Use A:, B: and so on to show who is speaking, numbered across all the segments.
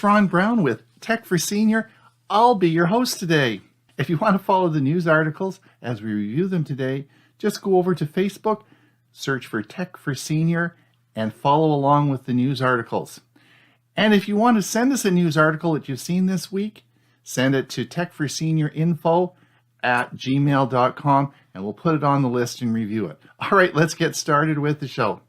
A: Ron Brown with Tech for Senior. I'll be your host today. If you want to follow the news articles as we review them today, just go over to Facebook, search for Tech for Senior, and follow along with the news articles. And if you want to send us a news article that you've seen this week, send it to techforseniorinfo@gmail.com, and we'll put it on the list and review it. All right, let's get started with the show.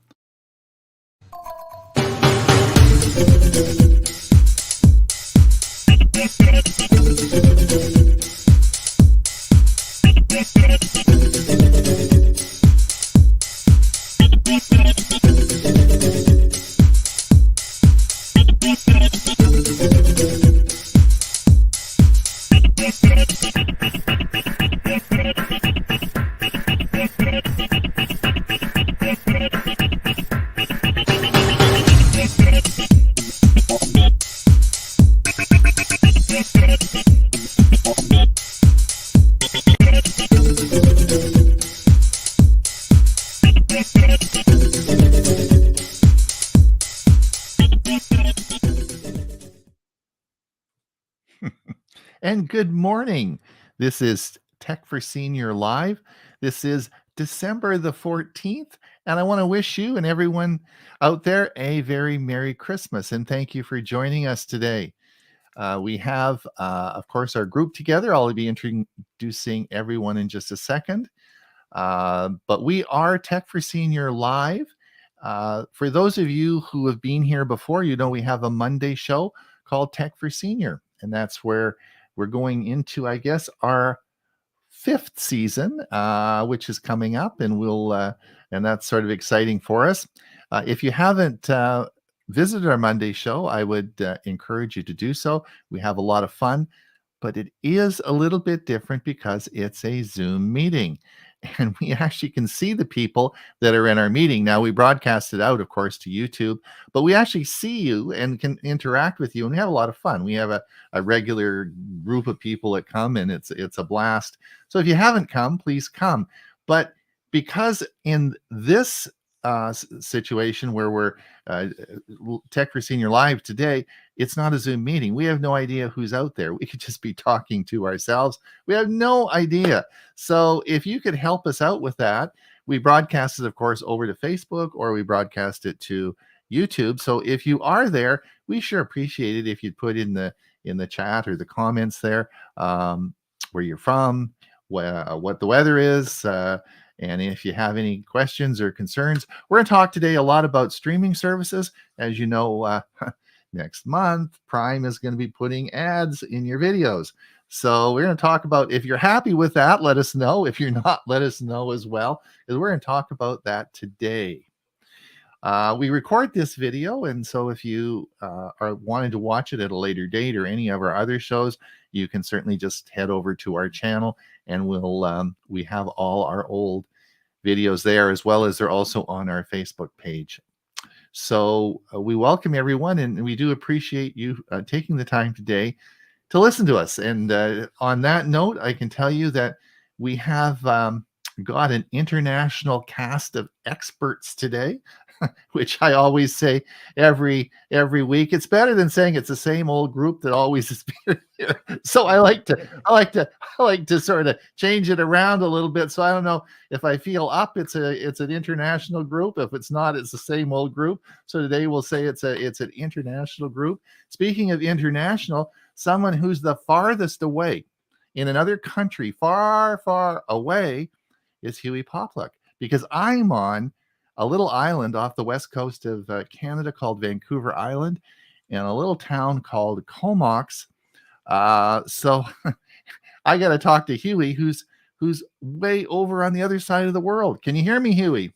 A: And good morning. This is Tech for Senior Live. This is December the 14th, and I want to wish you and everyone out there a very Merry Christmas, and thank you for joining us today. We have, of course, our group together. I'll be introducing everyone in just a second, but we are Tech for Senior Live. For those of you who have been here before, you know we have a Monday show called Tech for Senior, and that's where we're going into, I guess, our 5th season, which is coming up, and and that's sort of exciting for us. If you haven't visited our Monday show, I would encourage you to do so. We have a lot of fun, but it is a little bit different because it's a Zoom meeting, and we actually can see the people that are in our meeting. Now, we broadcast it out, of course, to YouTube, but we actually see you and can interact with you, and we have a lot of fun. We have a regular group of people that come, and it's a blast. So if you haven't come, please come. But because in this situation where we're Tech for Senior Live today, it's not a Zoom meeting. We have no idea who's out there. We could just be talking to ourselves. We have no idea. So if you could help us out with that, we broadcast it, of course, over to Facebook, or we broadcast it to YouTube. So if you are there, we sure appreciate it if you'd put in the chat or the comments there where you're from, what the weather is, and if you have any questions or concerns. We're going to talk today a lot about streaming services. As you know, next month, Prime is going to be putting ads in your videos. So we're going to talk about, if you're happy with that, let us know. If you're not, let us know as well, because we're going to talk about that today. We record this video, and so if you are wanting to watch it at a later date or any of our other shows, you can certainly just head over to our channel, and we have all our old videos there, as well as they're also on our Facebook page. So we welcome everyone, and we do appreciate you taking the time today to listen to us. And on that note, I can tell you that we have got an international cast of experts today, which I always say every week. It's better than saying it's the same old group that always has been here. So I like to sort of change it around a little bit. So I don't know if I feel up, it's an international group. If it's not, it's the same old group. So today we'll say it's an international group. Speaking of international, someone who's the farthest away in another country, far, far away, is Huey Popluck, because I'm on a little island off the west coast of Canada called Vancouver Island, in a little town called Comox. So I got to talk to Huey, who's way over on the other side of the world. Can you hear me, Huey?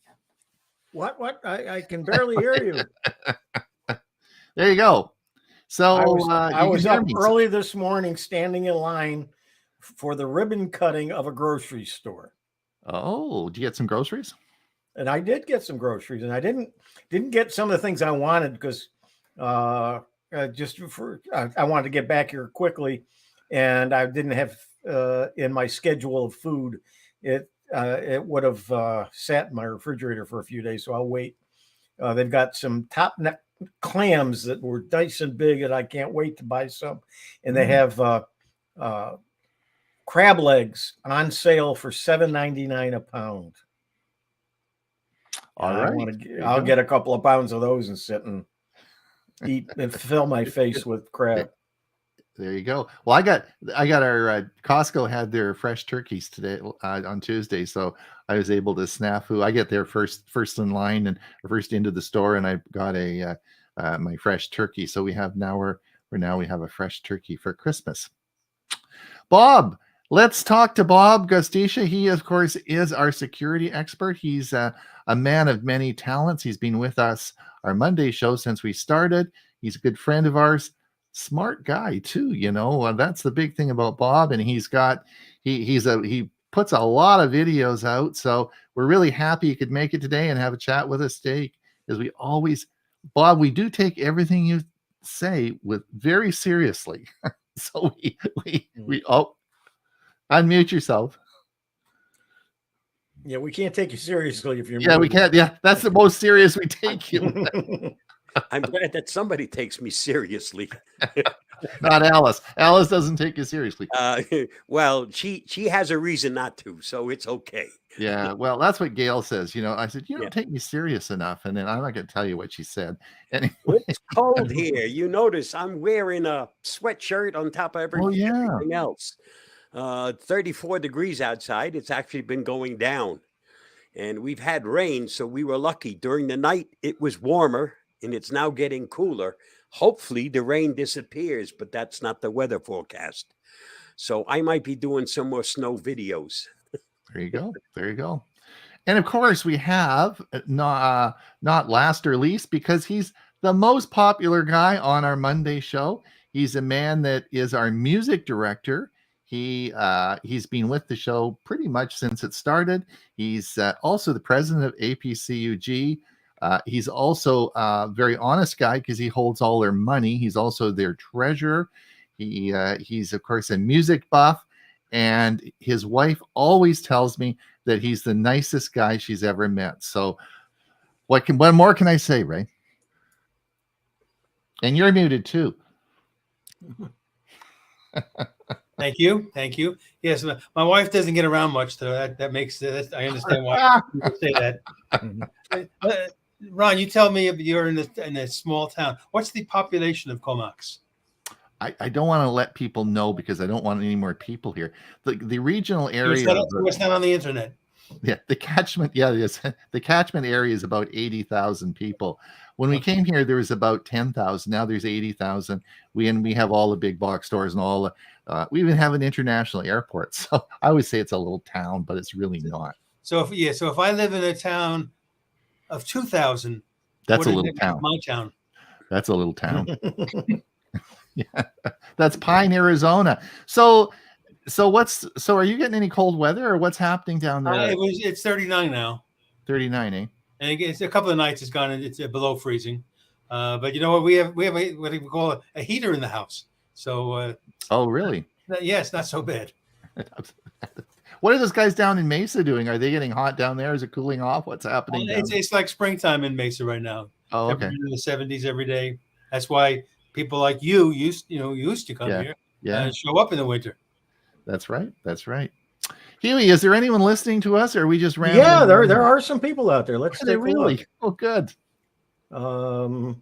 B: What? I can barely hear you.
A: There you go. So
B: I was up early this morning, standing in line for the ribbon cutting of a grocery store.
A: Oh, did you get some groceries?
B: And I did get some groceries, and I didn't get some of the things I wanted because I wanted to get back here quickly, and I didn't have in my schedule of food. It would have sat in my refrigerator for a few days, so I'll wait. They've got some top clams that were nice and big, and I can't wait to buy some. And they
A: Mm.
B: have uh, crab legs on sale for $7.99 a pound.
A: All
B: I
A: right.
B: want to.
A: There you
B: I'll
A: go.
B: get a couple of pounds of those and sit and eat and fill my face with crab.
A: There you go. Well, I got our Costco had their fresh turkeys today on Tuesday, so I was able to snafu. I get there first in line and first into the store, and I got a my fresh turkey. So we have a fresh turkey for Christmas. Bob, let's talk to Bob Gustisha. He, of course, is our security expert. He's a man of many talents. He's been with us our Monday show since we started. He's a good friend of ours, smart guy too. That's the big thing about Bob. And he puts a lot of videos out. So we're really happy he could make it today and have a chat with us today, as we always, Bob, we do take everything you say with very seriously. So we oh, unmute yourself.
B: Yeah, we can't take you seriously if you're
A: Yeah, we
B: muted.
A: can't. Yeah, that's the most serious we take you.
C: I'm glad that somebody takes me seriously.
A: Not Alice. Alice doesn't take you seriously.
C: Well, she has a reason not to, so it's okay.
A: Yeah, well, that's what Gail says. I said, you don't
C: Yeah.
A: take me serious enough. And then I'm not going to tell you what she said. Anyway.
C: It's cold here. You notice I'm wearing a sweatshirt on top of
A: Oh, yeah.
C: everything else. 34 degrees outside. It's actually been going down. And we've had rain, so we were lucky. During the night, it was warmer, and it's now getting cooler. Hopefully, the rain disappears, but that's not the weather forecast. So I might be doing some more snow videos.
A: There you go. There you go. And of course, we have not last or least, because he's the most popular guy on our Monday show. He's a man that is our music director. He's been with the show pretty much since it started. He's also the president of APCUG. He's also a very honest guy because he holds all their money. He's also their treasurer. He's of course a music buff, and his wife always tells me that he's the nicest guy she's ever met. So what more can I say, Ray? And you're muted too.
D: Thank you. Yes, my wife doesn't get around much, so that makes it. I understand why people say that. Ron, you tell me if you're in a small town. What's the population of Comox?
A: I don't want to let people know because I don't want any more people here. The regional area.
D: It's not on the internet.
A: Yeah, the catchment. Yeah, yes, the catchment area is about 80,000 people. When we came here, there was about 10,000. Now there's 80,000. We have all the big box stores and all. We even have an international airport. So I always say it's a little town, but it's really not.
D: So if I live in a town of 2,000,
A: that's a little town.
D: My town.
A: That's a little town. Yeah, that's Pine, Arizona. So are you getting any cold weather, or what's happening down there?
D: It's 39 now.
A: 39, eh?
D: And it's a couple of nights it's gone. It's below freezing. But you know what? We have what we call a heater in the house. So.
A: Oh, really?
D: Yeah, it's not so bad.
A: What are those guys down in Mesa doing? Are they getting hot down there? Is it cooling off? What's happening?
D: It's like springtime in Mesa right now.
A: Oh, okay.
D: In the 70s every day. That's why people like you used to come here.
A: Yeah.
D: And show up in the winter.
A: That's right. That's right. Huey, is there anyone listening to us, or are we just rambling?
B: Yeah, there are some people out there. Let's take
A: really.
B: A look.
A: Oh, good.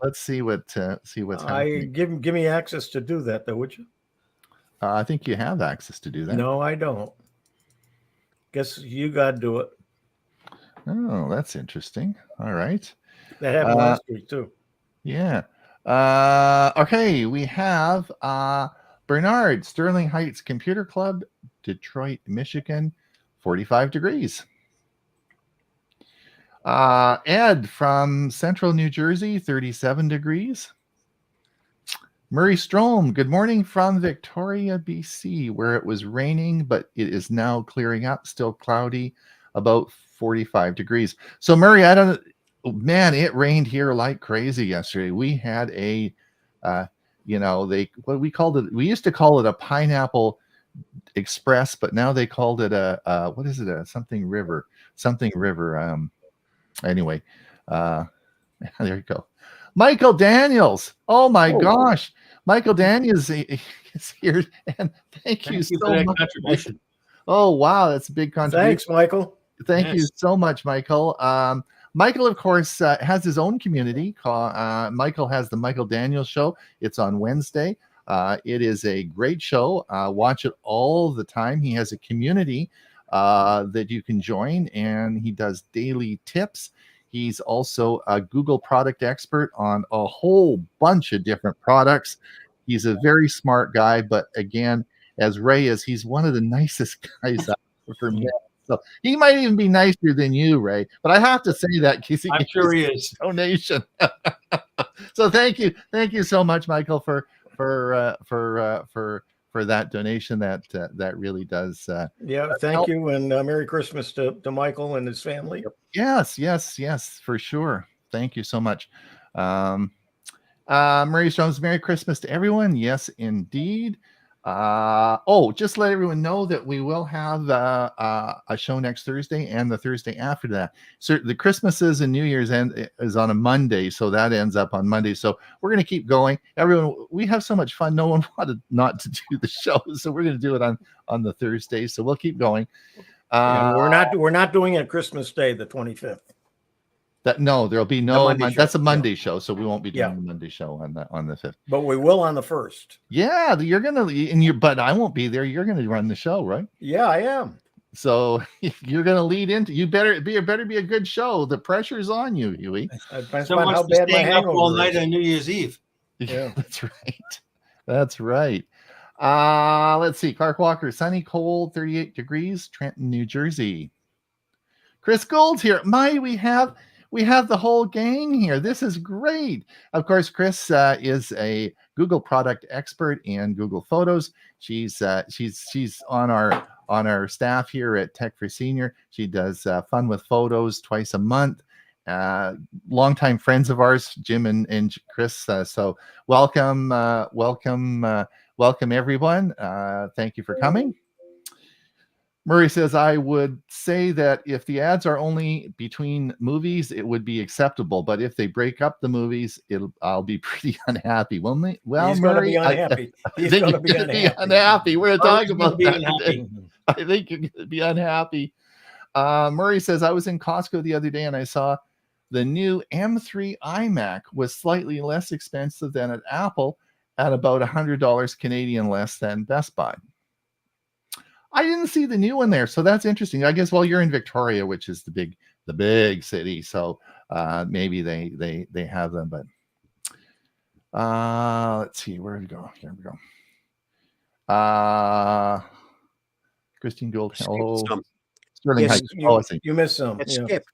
B: Let's
A: see what's happening.
B: Give me access to do that, though, would you?
A: I think you have access to do that.
B: No, I don't. Guess you got to do it.
A: Oh, that's interesting. All right.
B: That happened last week too.
A: Yeah. Okay, we have Bernard, Sterling Heights Computer Club, Detroit, Michigan, 45 degrees. Ed from Central New Jersey, 37 degrees. Murray Strom, good morning from Victoria, BC, where it was raining, but it is now clearing up, still cloudy, about 45 degrees. So Murray, man, it rained here like crazy yesterday. We had we used to call it a pineapple express, but now they called it a what is it? A something river. Anyway, there you go. Michael Daniels. Oh my
B: Oh.
A: gosh. Michael Daniels is here. And thank you
D: Thank you for
A: so
D: that
A: much.
D: contribution.
A: Oh, wow. That's a big contribution.
B: Thanks, Michael.
A: Thank you
D: Yes.
A: so much, Michael. Michael, of course, has his own community. Michael has the Michael Daniels Show. It's on Wednesday. It is a great show. Watch it all the time. He has a community that you can join, and he does daily tips. He's also a Google product expert on a whole bunch of different products. He's a very smart guy, but again, as Ray is, he's one of the nicest guys out there for me. So he might even be nicer than you, Ray. But I have to say that because
D: I'm sure he is.
A: donation. So thank you so much, Michael, for that donation. That really does.
B: Yeah, thank you, and Merry Christmas to Michael and his family.
A: Yes, for sure. Thank you so much. Murray Jones, Merry Christmas to everyone. Yes, indeed. Just let everyone know that we will have a show next Thursday and the Thursday after that. So the Christmases and New Year's is on a Monday, so that ends up on Monday. So we're going to keep going. Everyone, we have so much fun. No one wanted not to do the show, so we're going to do it on the Thursday. So we'll keep going.
B: And we're not doing it Christmas Day, the 25th.
A: There'll be no
B: Monday show.
A: That's a Monday show, so we won't be doing
B: Yeah.
A: the Monday show on the 5th.
B: But we will on the 1st.
A: Yeah, but I won't be there. You're gonna run the show, right?
B: Yeah, I am.
A: So you're gonna lead into. You better be a good show. The pressure's on you, Huey.
B: Depends
D: So
B: on
D: much
B: how
D: for
B: bad my
D: staying up all
B: hangover
D: night
B: is.
D: on New Year's Eve.
B: Yeah.
A: That's right. That's right. Let's see. Clark Walker, sunny, cold, 38 degrees, Trenton, New Jersey. Chris Gould's here. We have the whole gang here. This is great. Of course, Chris is a Google product expert in Google Photos. She's on our staff here at Tech for Senior. She does fun with photos twice a month. Longtime friends of ours, Jim and Chris. So welcome everyone. Thank you for coming. Murray says, I would say that if the ads are only between movies, it would be acceptable. But if they break up the movies, I'll be pretty unhappy. Well,
B: He's
A: Murray,
B: going to be unhappy.
A: I think you're going to be unhappy. We're going to talk about that today. I think you're going to be unhappy. Murray says, I was in Costco the other day and I saw the new M3 iMac was slightly less expensive than at Apple at about $100 Canadian less than Best Buy. I didn't see the new one there, so that's interesting. I guess you're in Victoria, which is the big city, so maybe they have them. But let's see, where did we go? Here we go. Christine Gould, hello. Sterling
C: Yes,
A: Heights.
B: You missed some.
C: It
B: Yeah.
C: skipped.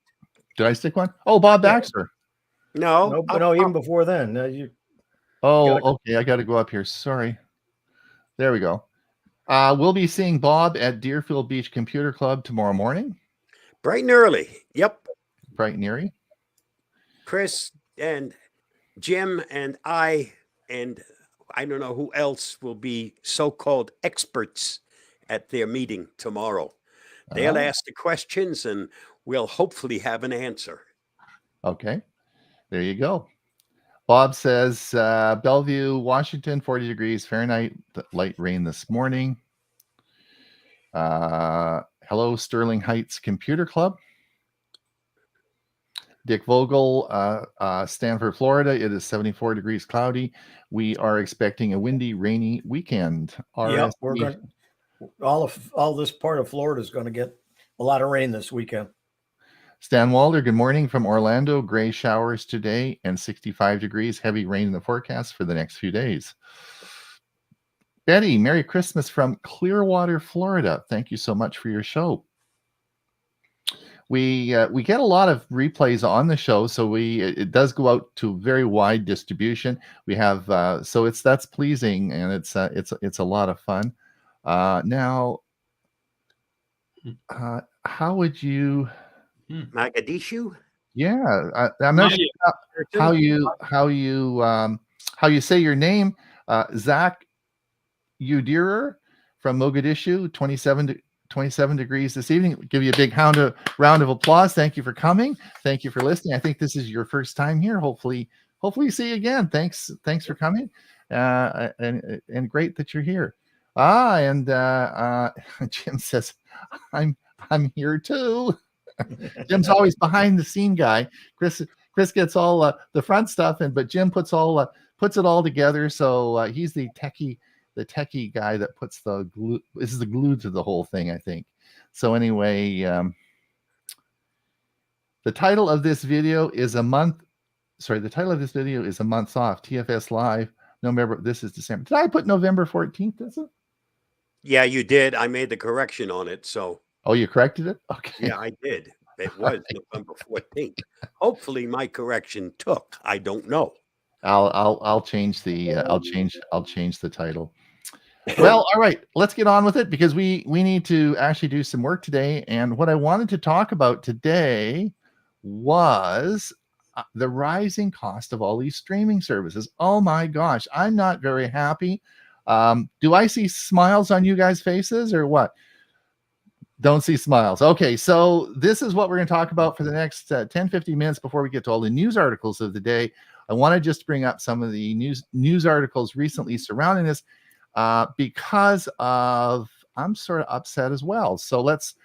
A: Did I stick one? Oh, Bob Baxter.
C: No,
B: No, even before then.
A: Okay. I got to go up here. Sorry. There we go. We'll be seeing Bob at Deerfield Beach Computer Club tomorrow morning.
C: bright and early. Yep.
A: Bright and eerie.
C: Chris and Jim and I don't know who else will be so-called experts at their meeting tomorrow. They'll ask the questions and we'll hopefully have an answer.
A: Okay. There you go. Bob says, Bellevue, Washington, 40 degrees Fahrenheit, light rain this morning. Hello, Sterling Heights Computer Club. Dick Vogel, Stanford, Florida. It is 74 degrees cloudy. We are expecting a windy, rainy weekend.
B: Yeah, we're going. All this part of Florida is going to get a lot of rain this weekend.
A: Stan Walder, good morning from Orlando. Gray showers today and 65 degrees. Heavy rain in the forecast for the next few days. Betty, Merry Christmas from Clearwater, Florida. Thank you so much for your show. We get a lot of replays on the show, so it does go out to very wide distribution. We have so that's pleasing, and it's a lot of fun. Now, how would you?
C: Mogadishu?
A: Yeah, I'm not sure how you say your name. Zach Udirer from Mogadishu, 27 degrees this evening. Give you a big round of applause. Thank you for coming. Thank you for listening. I think this is your first time here. Hopefully hopefully see you again. Thanks for coming, and great that you're here. And Jim says, I'm here too. Jim's always behind the scene guy. Chris gets all the front stuff, but Jim puts it all together. So he's the techie guy that puts the glue. This is the glue to the whole thing, I think. So anyway, the title of this video is a month. Sorry, the title of this video is a month off. TFS Live, November. This is December. Did I put November 14th? Is it?
C: Yeah, you did. I made the correction on it. So
A: Oh, you corrected it? Okay.
C: yeah, I did. It was November 14th. Hopefully my correction took. I don't know.
A: I'll change the I'll change the title. Well, all right, let's get on with it because we need to actually do some work today. And what I wanted to talk about today was the rising cost of all these streaming services. Oh my gosh, I'm not very happy. Do I see smiles on you guys' faces or what? Don't see smiles. Okay, so this is what we're going to talk about for the next 10-15 minutes before we get to all the news articles of the day. I want to just bring up some of the news articles recently surrounding this because of I'm sort of upset as well. So let's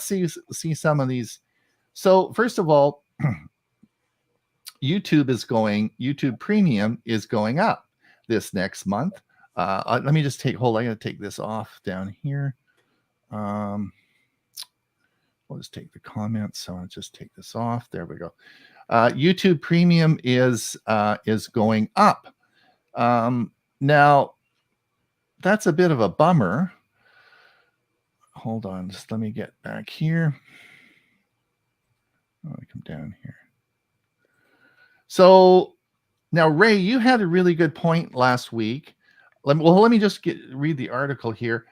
A: see some of these. So first of all, YouTube Premium is going up this next month. Let me just hold. I got to take this off down here. We'll just take the comments. So I'll just take this off. There we go. YouTube Premium is going up. Now, that's a bit of a bummer. Hold on, just let me get back here. Oh, I come down here. So now, Ray, you had a really good point last week. Let me just read the article here.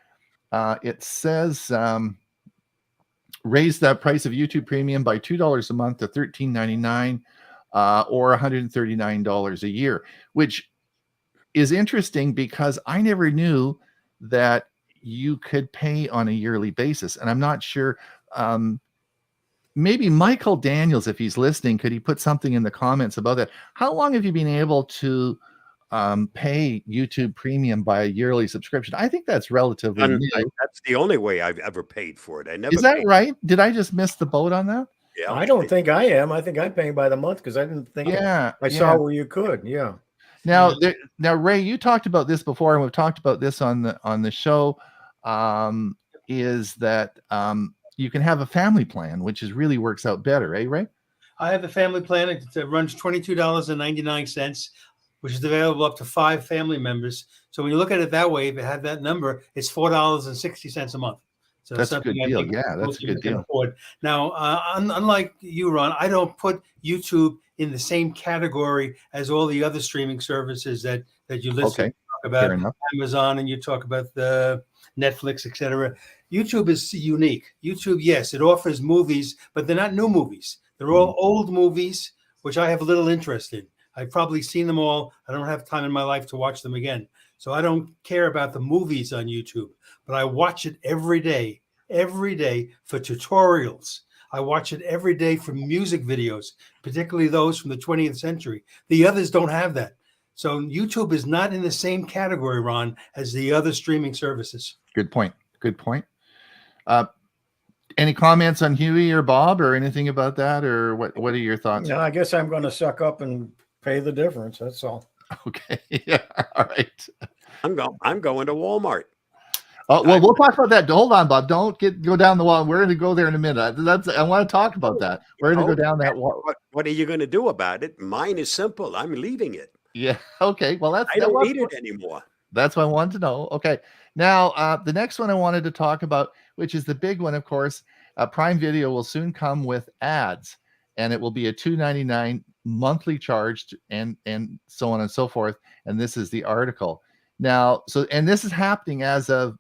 A: It says raise the price of YouTube Premium by $2 a month to $13.99 or $139 a year, which is interesting because I never knew that you could pay on a yearly basis. And I'm not sure, maybe Michael Daniels, if he's listening, could he put something in the comments about that? How long have you been able to pay YouTube Premium by a yearly subscription? I think that's relatively new.
C: That's the only way I've ever paid for it. I never.
A: Is that right? Did I just miss the boat on that?
C: Yeah,
B: I don't think I am. I think I'm paying by the month because I didn't think I saw where you could. Yeah.
A: Now, Ray, you talked about this before, and we've talked about this on the show. Is that you can have a family plan, which really works out better, eh, Ray?
D: I have a family plan. It runs $22.99, which is available up to 5 family members. So when you look at it that way, if you have that number, it's $4.60 a month. So
A: that's a good deal. Yeah, that's a good deal.
D: Afford. Now, unlike you, Ron, I don't put YouTube in the same category as all the other streaming services that you listen to talk about, Amazon, and you talk about the Netflix, etc. YouTube is unique. YouTube, yes, it offers movies, but they're not new movies. They're all old movies, which I have little interest in. I've probably seen them all. I don't have time in my life to watch them again. So I don't care about the movies on YouTube, but I watch it every day for tutorials. I watch it every day for music videos, particularly those from the 20th century. The others don't have that. So YouTube is not in the same category, Ron, as the other streaming services.
A: Good point. Good point. Any comments on Huey or Bob or anything about that, or what are your thoughts?
B: No, I guess I'm going to suck up and pay the difference. That's all.
A: Okay. Yeah. All right.
C: I'm going to Walmart.
A: Oh, well, we'll talk about that. Hold on, Bob. Don't go down the wall. We're going to go there in a minute. I want to talk about that. We're going to go down that wall.
C: What are you going to do about it? Mine is simple. I'm leaving it.
A: Yeah. Okay. Well, I
C: don't need it anymore.
A: That's what I wanted to know. Okay. Now, the next one I wanted to talk about, which is the big one, of course, Prime Video will soon come with ads, and it will be a $2.99 monthly charge, and so on and so forth. And this is the article. Now, and this is happening as of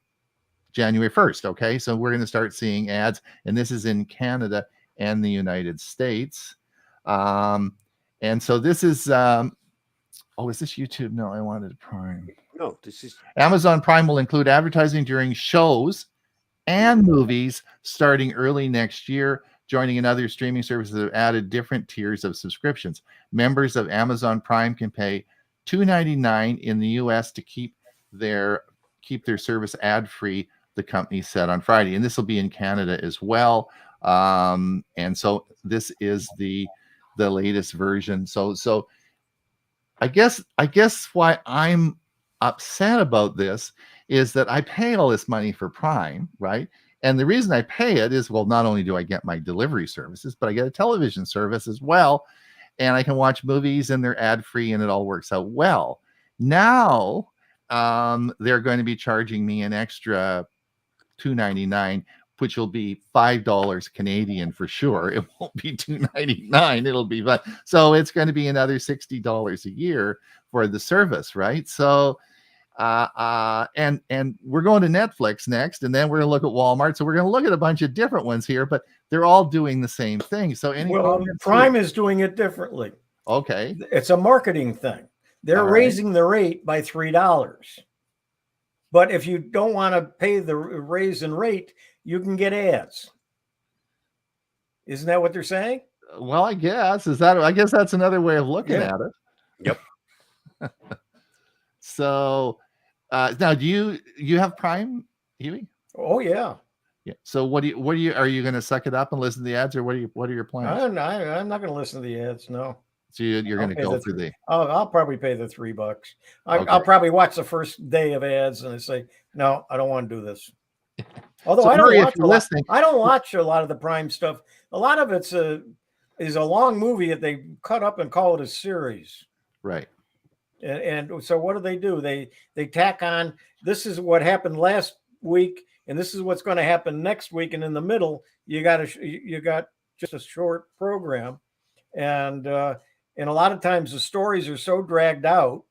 A: January 1st. Okay. So we're going to start seeing ads, and this is in Canada and the United States. And so this is, is this YouTube? No, I wanted Prime.
C: No, this is
A: Amazon Prime will include advertising during shows and movies starting early next year joining another streaming services have added different tiers of subscriptions. Members of Amazon Prime can pay $2.99 in the US to keep their service ad-free, the company said on Friday. And this will be in Canada as well. And so this is the latest version. So I guess why I'm upset about this is that I pay all this money for Prime, right? And the reason I pay it is, well, not only do I get my delivery services, but I get a television service as well. And I can watch movies and they're ad free and it all works out well. Now, they're going to be charging me an extra $2.99, which will be $5 Canadian for sure. It won't be $2.99. It'll be fun. So it's going to be another $60 a year for the service, right? So and we're going to Netflix next, and then we're going to look at Walmart. So we're going to look at a bunch of different ones here, but they're all doing the same thing. So
B: Prime is doing it differently.
A: Okay,
B: it's a marketing thing. They're raising the rate by $3. But if you don't want to pay the raise in rate, you can get ads. Isn't that what they're saying?
A: Well, I guess that's another way of looking at it.
C: Yep.
A: So now, do you have Prime, Huey?
B: Oh yeah.
A: Yeah. So what are you going to suck it up and listen to the ads, or what are your plans?
B: I'm not going to listen to the ads. No.
A: So you're going to go for the.
B: I'll probably pay the $3. I'll probably watch the first day of ads and I say, no, I don't want to do this. Although
A: so
B: I don't watch a lot of the Prime stuff. A lot of it's is a long movie that they cut up and call it a series.
A: Right.
B: And so what do? They tack on, this is what happened last week, and this is what's going to happen next week, and in the middle you got just a short program, and a lot of times the stories are so dragged out.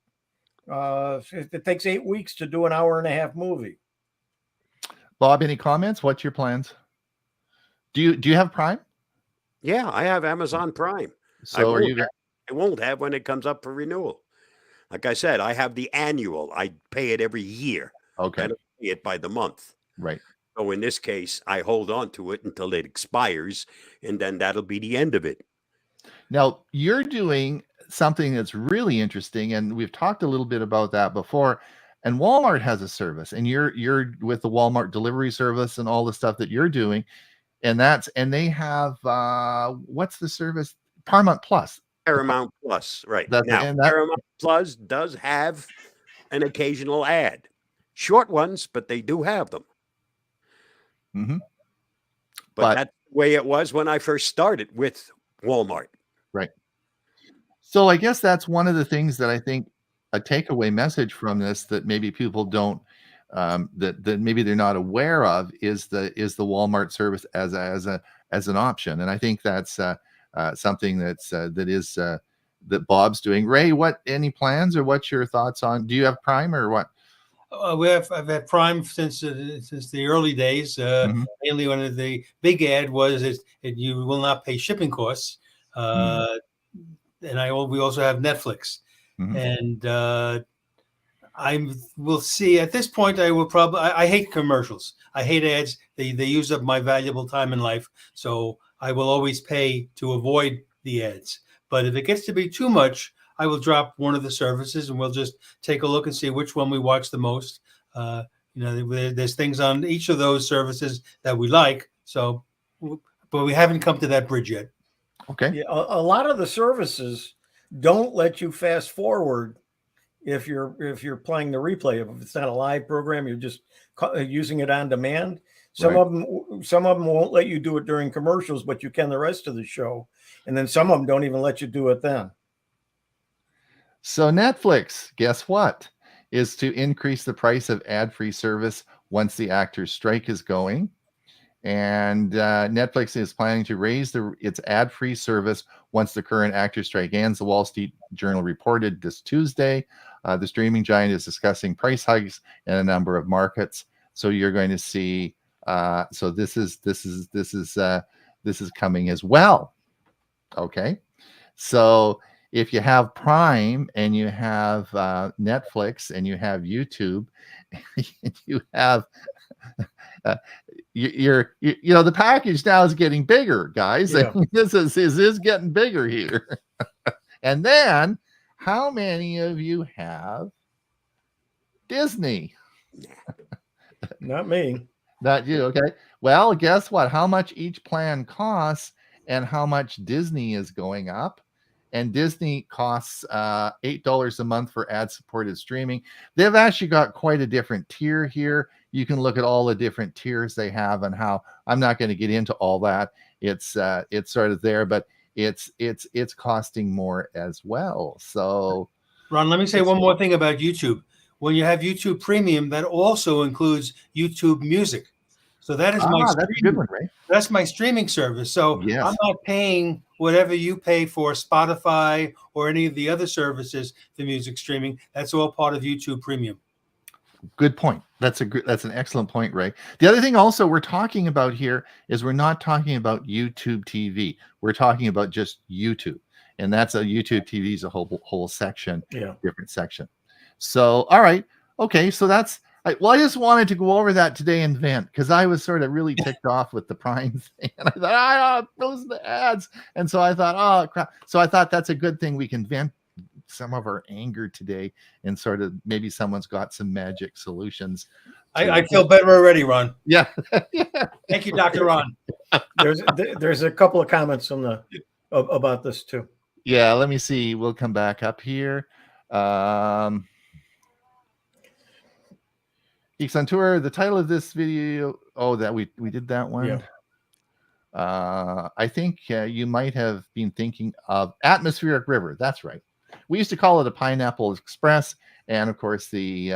B: It takes 8 weeks to do an hour-and-a-half movie.
A: Bob, any comments? What's your plans? Do you have Prime?
C: Yeah, I have Amazon Prime.
A: So
C: I won't have when it comes up for renewal. Like I said, I have the annual. I pay it every year.
A: Okay.
C: I don't pay it by the month.
A: Right.
C: So in this case, I hold on to it until it expires, and then that'll be the end of it.
A: Now, you're doing something that's really interesting, and we've talked a little bit about that before. And Walmart has a service, and you're with the Walmart delivery service and all the stuff that you're doing, and they have what's the service? Paramount Plus.
C: Paramount Plus, right. Paramount Plus does have an occasional ad. Short ones, but they do have them.
A: Mm-hmm.
C: But that's the way it was when I first started with Walmart.
A: Right. So I guess that's one of the things that I think a takeaway message from this that maybe people don't that maybe they're not aware of is the Walmart service as an option. And I think that's something that Bob's doing. Ray, any plans or what's your thoughts on? Do you have Prime or what?
D: I've had Prime since the early days. Mainly when the big ad was you will not pay shipping costs, and we also have Netflix, and I will see. At this point, I will probably. I hate commercials. I hate ads. They use up my valuable time in life. So I will always pay to avoid the ads. But if it gets to be too much, I will drop one of the services and we'll just take a look and see which one we watch the most. There's things on each of those services that we like. So, but we haven't come to that bridge yet.
A: Okay.
B: Yeah, a lot of the services don't let you fast forward if you're playing the replay. If it's not a live program, you're just using it on demand. Some of them won't let you do it during commercials, but you can the rest of the show. And then some of them don't even let you do it then.
A: So Netflix, guess what, is to increase the price of ad-free service once the actors' strike is going. And Netflix is planning to raise its ad-free service once the current actors' strike ends. The Wall Street Journal reported this Tuesday. The streaming giant is discussing price hikes in a number of markets. So you're going to see. So this is coming as well. Okay, so if you have Prime and you have Netflix and you have YouTube, and you have the package now is getting bigger, guys.
B: Yeah.
A: This is getting bigger here. And then, how many of you have Disney?
B: Not me.
A: Not you, okay. Well, guess what? How much each plan costs and how much Disney is going up. And Disney costs $8 a month for ad-supported streaming. They've actually got quite a different tier here. You can look at all the different tiers they have and how. I'm not going to get into all that. It's sort of there, but it's costing more as well. So,
D: Ron, let me say one more thing about YouTube. When you have YouTube Premium, that also includes YouTube Music. So that is
A: that's a good one, Ray.
D: That's my streaming service. So
A: Yes.
D: I'm not paying whatever you pay for Spotify or any of the other services for music streaming. That's all part of YouTube Premium.
A: Good point. That's an excellent point, Ray. The other thing also we're talking about here is we're not talking about YouTube TV. We're talking about just YouTube. And that's a YouTube TV is a whole section, different section. So, all right. Okay. So I just wanted to go over that today and vent because I was sort of really ticked off with the Prime thing. And I thought, those are the ads. And so I thought, oh, crap. So I thought that's a good thing. We can vent some of our anger today and sort of maybe someone's got some magic solutions.
D: I feel better already, Ron.
A: Yeah.
D: Thank you, Dr. Ron.
B: There's a couple of comments on about this too.
A: Yeah. Let me see. We'll come back up here. Geeks on Tour, the title of this video, that we did that one. Yeah. I think you might have been thinking of Atmospheric River. That's right. We used to call it a Pineapple Express, and of course the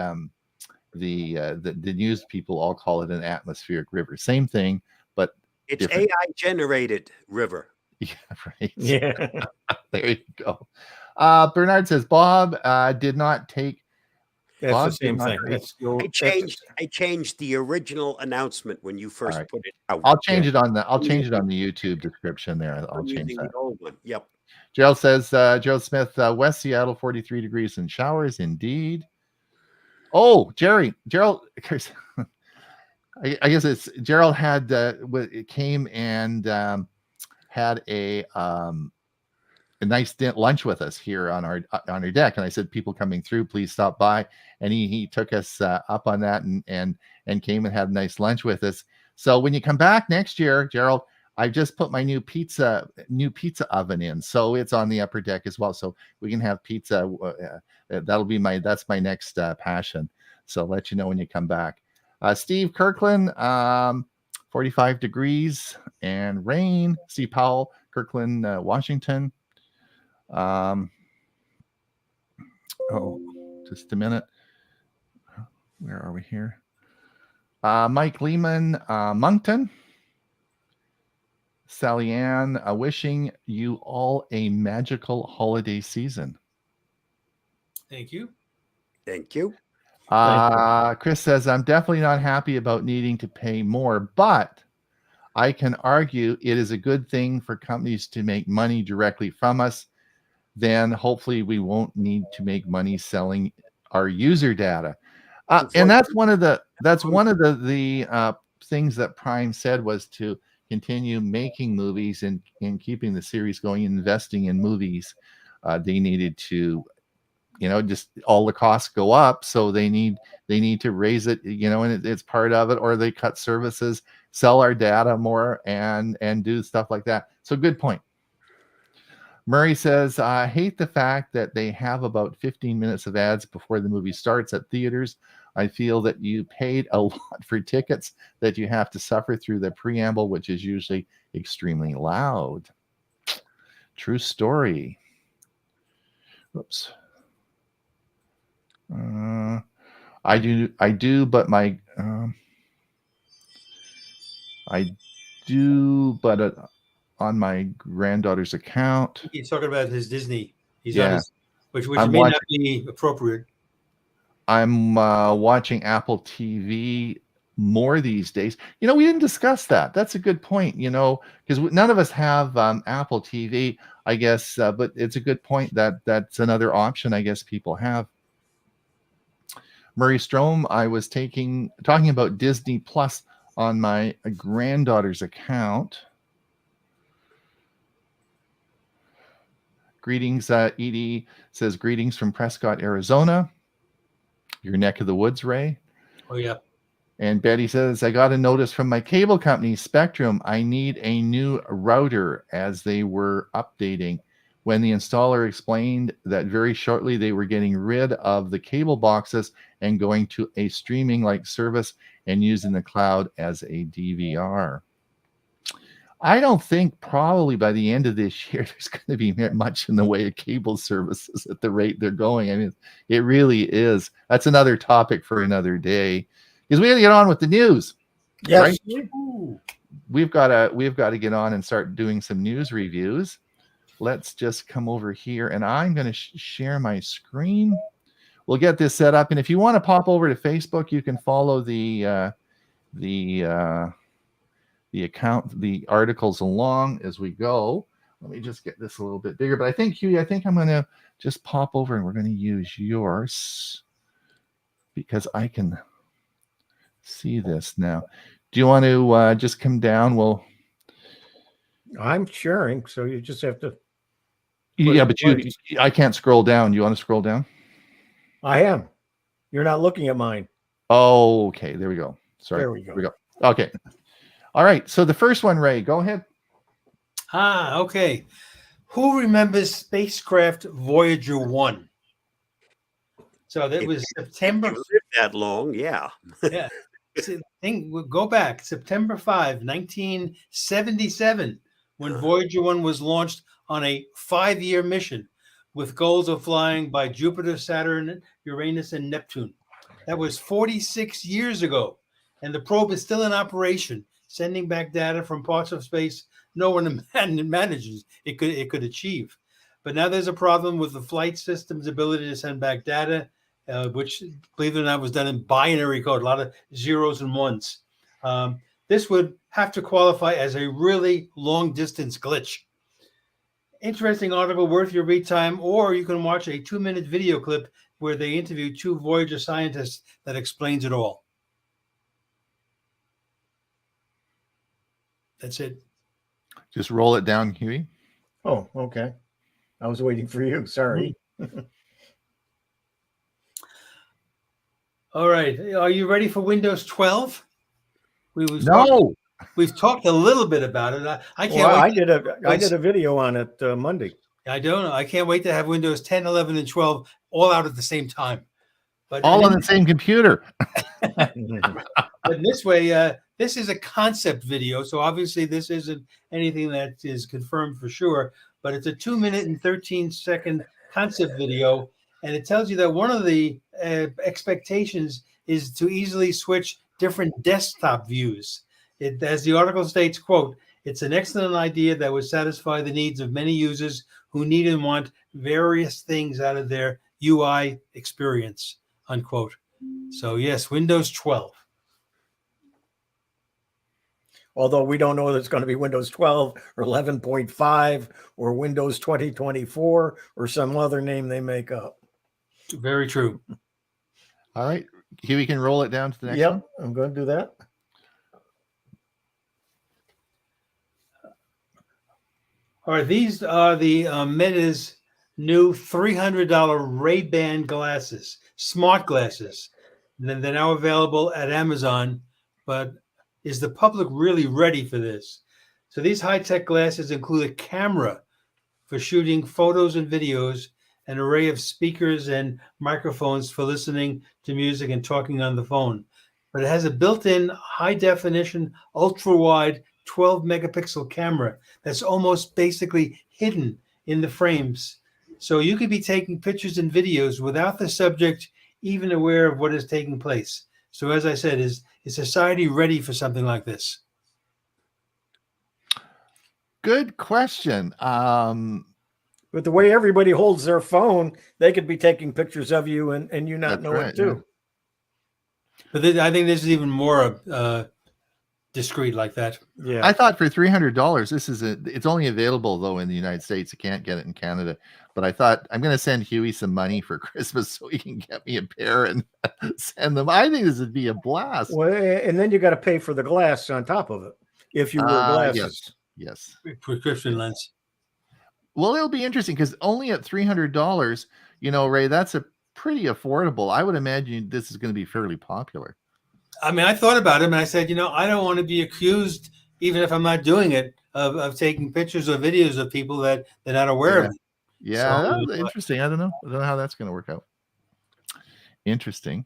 A: news people all call it an atmospheric river. Same thing, but
C: it's
A: different.
C: AI generated river.
A: Yeah, right.
B: Yeah.
A: There you go. Bernard says Bob did not take.
B: That's
A: Bob
B: the same thing.
C: I changed the original announcement when you first put it out.
A: I'll change it on the YouTube description there. I'll change that.
C: The old one. Yep.
A: Gerald says Gerald Smith, West Seattle, 43 degrees and showers indeed. Oh, Gerald, I guess it's Gerald had came and had a nice lunch with us here on our deck, and I said, people coming through, please stop by, and he took us up on that and came and had a nice lunch with us. So when you come back next year, Gerald, I just put my new pizza oven in, so it's on the upper deck as well, so we can have pizza. That's my next passion. So I'll let you know when you come back. Steve Kirkland, 45 degrees and rain. Steve Powell, Kirkland, Washington. Just a minute. Where are we here? Mike Lehman, Moncton. Sally Ann, wishing you all a magical holiday season.
D: Thank you.
C: Thank you.
A: Chris says, I'm definitely not happy about needing to pay more, but I can argue it is a good thing for companies to make money directly from us. Then hopefully we won't need to make money selling our user data. And that's one of the things that Prime said was to continue making movies and keeping the series going, investing in movies. They needed to, just all the costs go up, so they need to raise it, and it's part of it, or they cut services, sell our data more, and do stuff like that. So good point. Murray says, I hate the fact that they have about 15 minutes of ads before the movie starts at theaters. I feel that you paid a lot for tickets that you have to suffer through the preamble, which is usually extremely loud. True story. Whoops. I do, but on my granddaughter's account.
D: He's talking about his Disney. He's
A: yeah.
D: on his, which may not be appropriate.
A: I'm watching Apple TV more these days. We didn't discuss that. That's a good point, because none of us have Apple TV, I guess, but it's a good point that's another option I guess people have. Murray Strom, I was talking about Disney Plus on my granddaughter's account. Greetings, Edie says, greetings from Prescott, Arizona. Your neck of the woods, Ray.
D: Oh, yeah.
A: And Betty says, I got a notice from my cable company, Spectrum. I need a new router as they were updating. When the installer explained that very shortly they were getting rid of the cable boxes and going to a streaming-like service and using the cloud as a DVR. I don't think probably by the end of this year there's going to be much in the way of cable services at the rate they're going. I mean, it really is. That's another topic for another day, because we got to get on with the news.
B: Yes.
A: Right? We've got to get on and start doing some news reviews. Let's just come over here, and I'm going to share my screen. We'll get this set up, and if you want to pop over to Facebook, you can follow the account, the articles along as we go. Let me just get this a little bit bigger. But I think, Huey, I'm going to just pop over and we're going to use yours because I can see this now. Do you want to just come down? Well,
B: I'm sharing, so you just have to.
A: Yeah, but I can't scroll down. Do you want to scroll down?
B: I am. You're not looking at mine.
A: Oh, okay. There we go. Sorry.
B: There we go.
A: Okay. All right. So the first one, Ray, go ahead.
D: Okay. Who remembers spacecraft Voyager 1? So that was September.
C: Lived that long, yeah.
D: Yeah. We'll go back September 5, 1977, when Voyager 1 was launched on a 5-year mission with goals of flying by Jupiter, Saturn, Uranus, and Neptune. That was 46 years ago, and the probe is still in operation, sending back data from parts of space no one manages it could achieve. But now there's a problem with the flight system's ability to send back data, which, believe it or not, was done in binary code, a lot of zeros and ones. This would have to qualify as a really long-distance glitch. Interesting article, worth your read time, or you can watch a 2-minute video clip where they interview 2 Voyager scientists that explains it all. That's it.
A: Just roll it down, Huey.
B: Oh, okay. I was waiting for you. Sorry.
D: All right. Are you ready for Windows 12? We've talked a little bit about it. I can't wait.
B: I did a video on it Monday.
D: I don't know. I can't wait to have Windows 10, 11, and 12 all out at the same time. But
A: all on the same computer.
D: But in this way, this is a concept video. So obviously this isn't anything that is confirmed for sure, but it's a 2-minute and 13-second concept video. And it tells you that one of the expectations is to easily switch different desktop views. As the article states, quote, "It's an excellent idea that would satisfy the needs of many users who need and want various things out of their UI experience," unquote. So yes, Windows 12.
B: Although we don't know whether it's going to be Windows 12 or 11.5 or Windows 2024 or some other name they make up.
D: Very true.
A: All right. Huey can roll it down to the next one.
B: Yep, I'm going to do that.
D: All right, these are the Meta's new $300 Ray-Ban glasses, smart glasses. They're now available at Amazon, but is the public really ready for this? So these high-tech glasses include a camera for shooting photos and videos, an array of speakers and microphones for listening to music and talking on the phone. But it has a built-in high-definition, ultra-wide 12-megapixel camera that's almost basically hidden in the frames. So you could be taking pictures and videos without the subject even aware of what is taking place. So as I said, is society ready for something like this?
A: Good question.
B: But the way everybody holds their phone, they could be taking pictures of you and you not know it too.
D: Yeah. But I think this is even more discreet like that.
B: Yeah.
A: I thought for $300, it's only available though in the United States. You can't get it in Canada. But I thought I'm going to send Huey some money for Christmas so he can get me a pair and send them. I think this would be a blast.
B: Well, and then you got to pay for the glass on top of it if you wear glasses.
A: Yes.
D: Prescription lens.
A: Well, it'll be interesting because only at $300, Ray, that's a pretty affordable. I would imagine this is going to be fairly popular.
D: I mean, I thought about it and I said, I don't want to be accused, even if I'm not doing it, of taking pictures or videos of people that they're not aware of it.
A: Yeah, that's interesting. I don't know how that's going to work out. Interesting.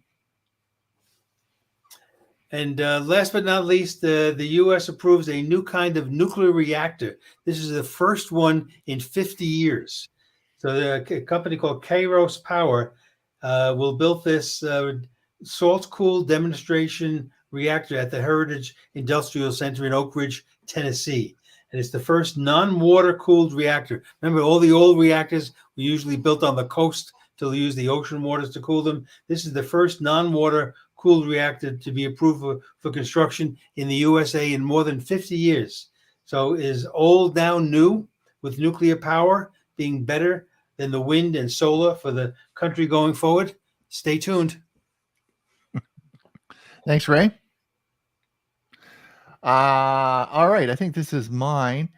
D: And last but not least, the U.S. approves a new kind of nuclear reactor. This is the first one in 50 years. So a company called Kairos Power will build this salt-cooled demonstration reactor at the Heritage Industrial Center in Oak Ridge, Tennessee. And it's the first non-water-cooled reactor. Remember, all the old reactors were usually built on the coast to use the ocean waters to cool them. This is the first non-water-cooled reactor to be approved for construction in the USA in more than 50 years. So is old now new, with nuclear power being better than the wind and solar for the country going forward? Stay tuned.
A: Thanks, Ray. All right. I think this is mine.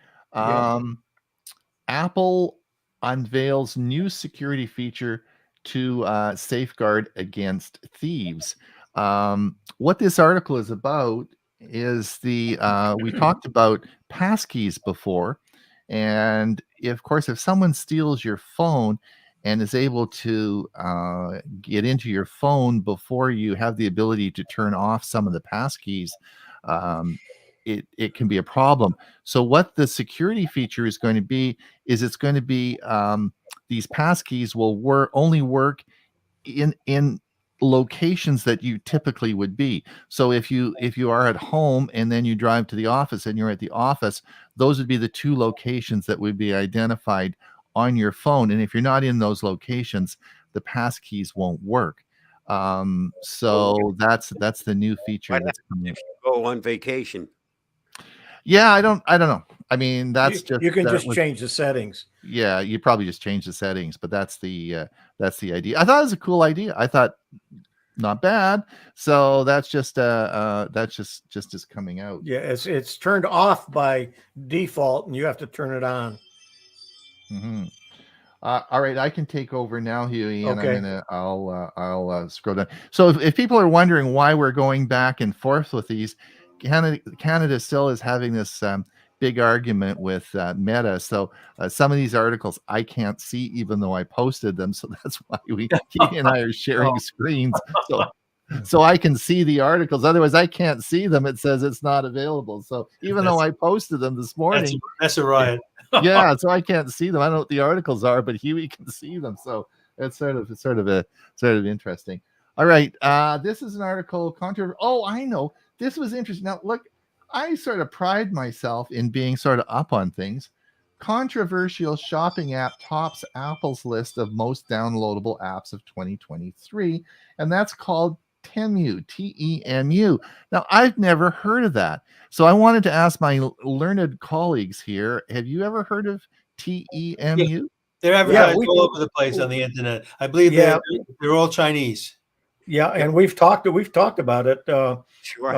A: Apple unveils new security feature to safeguard against thieves. What this article is about is we talked about passkeys before. And of course, if someone steals your phone and is able to get into your phone before you have the ability to turn off some of the passkeys, it can be a problem. So what the security feature is going to be is it's going to be these passkeys will only work in locations that you typically would be. So if you are at home and then you drive to the office and you're at the office, those would be the two locations that would be identified on your phone. And if you're not in those locations, the passkeys won't work. So that's the new feature that's coming.
C: Go on vacation.
A: Yeah, I don't know. I mean,
B: you can just change the settings.
A: Yeah, you probably just change the settings, but that's the idea. I thought it was a cool idea. I thought not bad. So that's just is coming out.
B: Yeah, it's turned off by default, and you have to turn it on.
A: Mm-hmm. All right, I can take over now, Huey, and
B: okay.
A: I'll scroll down. So if people are wondering why we're going back and forth with these, Canada still is having this big argument with Meta. So some of these articles I can't see, even though I posted them. So that's why he and I are sharing screens. So I can see the articles. Otherwise, I can't see them. It says it's not available. So even though I posted them this morning,
D: that's a riot.
A: Yeah, so I can't see them. I don't know what the articles are, but Huey can see them. So it's sort of interesting. All right, this is an article. Oh, I know. This was interesting. Now, look, I sort of pride myself in being sort of up on things. Controversial shopping app tops Apple's list of most downloadable apps of 2023, and that's called Temu, T-E-M-U. Now, I've never heard of that. So I wanted to ask my learned colleagues here, have you ever heard of T-E-M-U?
D: Yeah. They're advertised all over the place on the internet. I believe they're all Chinese.
B: Yeah, and we've talked about it.
C: Sure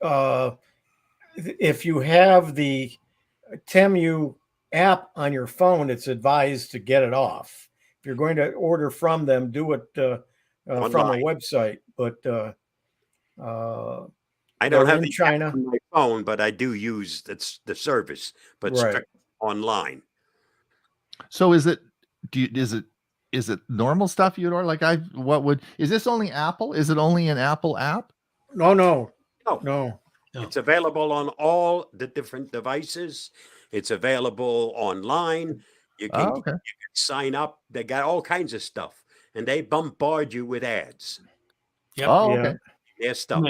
C: have.
B: If you have the Temu app on your phone, it's advised to get it off. If you're going to order from them, do it from a website. But
C: I don't have the
B: China
C: app on my phone, but I do use the service, but strictly online.
A: So is it normal stuff you'd order? Like is this only Apple? Is it only an Apple app?
B: No.
C: It's available on all the different devices. It's available online. You can sign up. They got all kinds of stuff, and they bombard you with ads.
D: Yep.
A: Oh, okay.
C: Their stuff.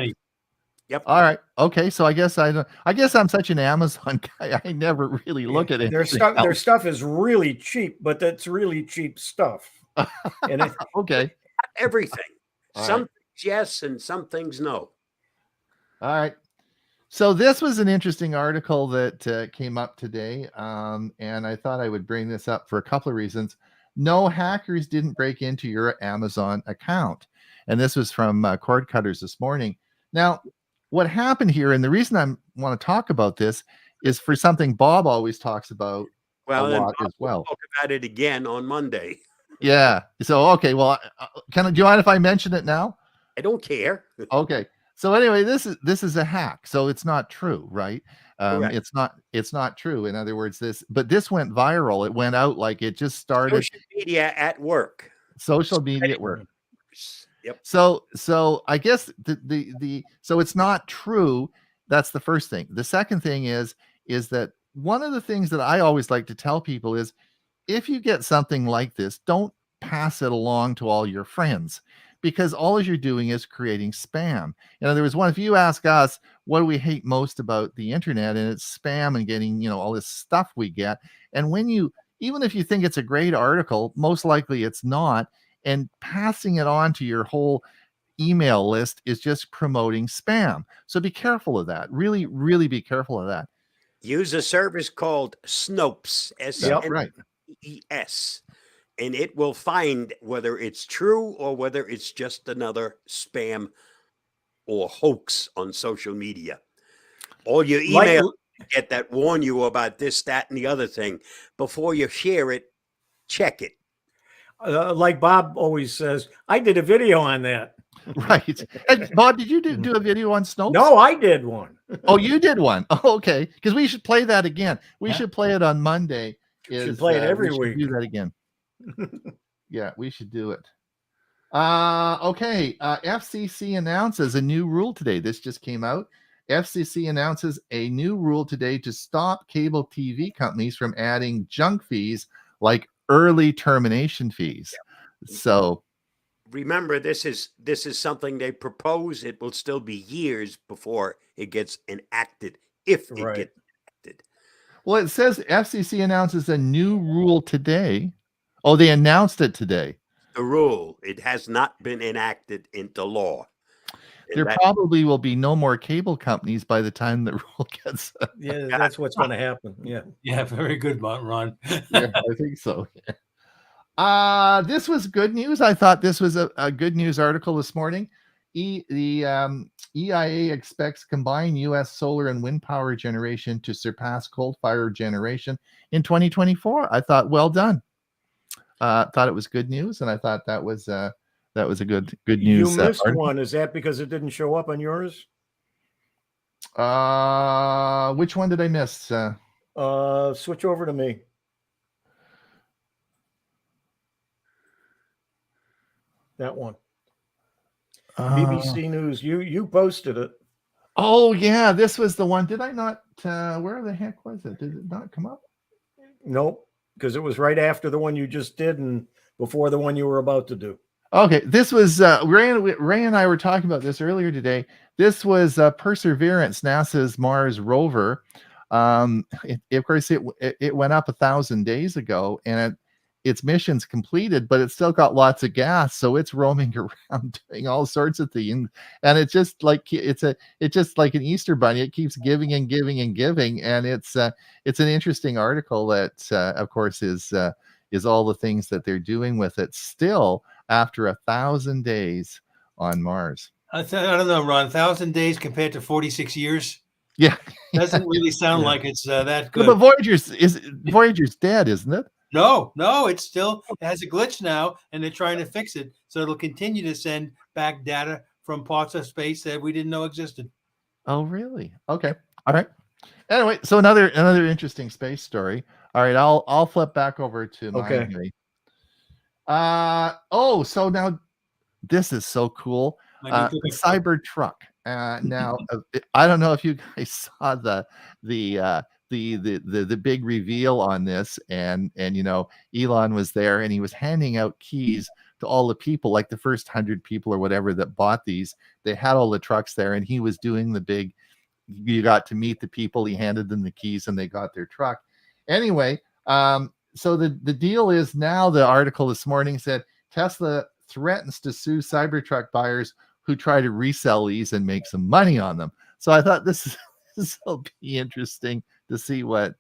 C: Yep.
A: All right. Okay. So I guess I'm such an Amazon guy. I never really look at it.
B: Their stuff is really cheap, but that's really cheap stuff. And
A: okay.
C: Everything. Some things yes, and some things no.
A: All right. So this was an interesting article that came up today, and I thought I would bring this up for a couple of reasons. No, hackers didn't break into your Amazon account, and this was from Cord Cutters this morning. Now, what happened here, and the reason I want to talk about this is for something Bob always talks about a
C: Well, then
A: lot
C: Bob
A: as
C: will
A: well.
C: talk about it again on Monday.
A: Yeah. So okay, well, do you mind if I mention it now?
C: I don't care.
A: Okay. So anyway, this is a hack. So it's not true, right?
C: Correct.
A: It's not true. In other words, this went viral. It went out like it just started.
C: Social media at work.
A: Social media at work.
C: Yep.
A: So I guess so it's not true. That's the first thing. The second thing is that one of the things that I always like to tell people is if you get something like this, don't pass it along to all your friends because all you're doing is creating spam. In other words, if you ask us, what do we hate most about the internet? And it's spam and getting, all this stuff we get. And even if you think it's a great article, most likely it's not. And passing it on to your whole email list is just promoting spam. So be careful of that. Really, really be careful of that.
C: Use a service called Snopes,
A: Right.
C: S, and it will find whether it's true or whether it's just another spam or hoax on social media. All your email get that warn you about this, that, and the other thing. Before you share it, check it.
B: Like Bob always says, I did a video on that.
A: Right. And Bob, did you do a video on Snopes?
B: No, I did one.
A: Oh, you did one. Oh, okay. Because we should play that again. We should play it on Monday.
B: Should play it every week.
A: Do that again. Yeah, we should do it. Okay. FCC announces a new rule today. This just came out. FCC announces a new rule today to stop cable TV companies from adding junk fees like early termination fees. So
C: remember, this is something they propose. It will still be years before it gets enacted, if it gets enacted.
A: Well, it says FCC announces a new rule today. Oh, they announced it today.
C: The rule. It has not been enacted into law.
A: There probably will be no more cable companies by the time the rule gets.
B: Yeah, that's what's going to happen. Yeah.
D: Yeah, very good, Ron.
A: Yeah, I think so. This was good news. I thought this was a good news article this morning. The EIA expects combined U.S. solar and wind power generation to surpass coal-fired generation in 2024. I thought, well done. Thought it was good news, and I thought that was a good news.
B: You missed one. Is that because it didn't show up on yours?
A: Which one did I miss?
B: Switch over to me. That one. BBC News. You posted it.
A: Oh yeah, this was the one. Did I not? Where the heck was it? Did it not come up?
B: Nope, because it was right after the one you just did and before the one you were about to do. Okay,
A: this was Ray and I were talking about this earlier today. This was Perseverance, NASA's Mars rover. Of course, it went up 1,000 days ago, and its mission's completed, but it's still got lots of gas, so it's roaming around doing all sorts of things. And it's just like it's just like an Easter bunny. It keeps giving and giving and giving, and it's an interesting article that, of course, is all the things that they're doing with it still after 1,000 days on Mars.
D: I don't know, Ron. 1,000 days compared to 46 years.
A: Yeah,
D: doesn't really sound like it's that good.
A: But Voyager's dead, isn't it?
D: No, it has a glitch now, and they're trying to fix it, so it'll continue to send back data from parts of space that we didn't know existed.
A: Oh, really? Okay. All right. Anyway, so another interesting space story. All right, I'll flip back over to mine. So now this is so cool. Cybertruck. Now I don't know if you guys saw the big reveal on this, and Elon was there, and he was handing out keys to all the people, like the first 100 people or whatever that bought these. They had all the trucks there, and he was doing the big. You got to meet the people. He handed them the keys, and they got their truck. Anyway, so the deal is now. The article this morning said Tesla threatens to sue Cybertruck buyers who try to resell these and make some money on them. So I thought this this will be interesting to see what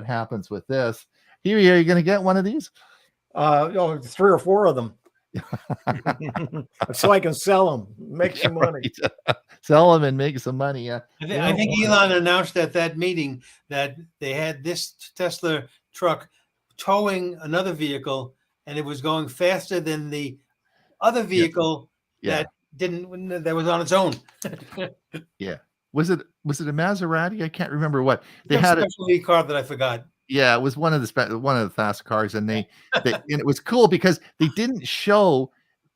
A: happens with this. Huey, are you going to get one of these?
B: 3 or 4 of them. So I can sell them, make some money.
A: Right. Sell them and make some money. Yeah.
D: I think Elon announced at that meeting that they had this Tesla truck towing another vehicle, and it was going faster than the other vehicle that was on its own.
A: Yeah. Was it a Maserati? I can't remember what they
D: Some
A: had.
D: specialty car that I forgot.
A: Yeah, it was one of the fast cars, and and it was cool because they didn't show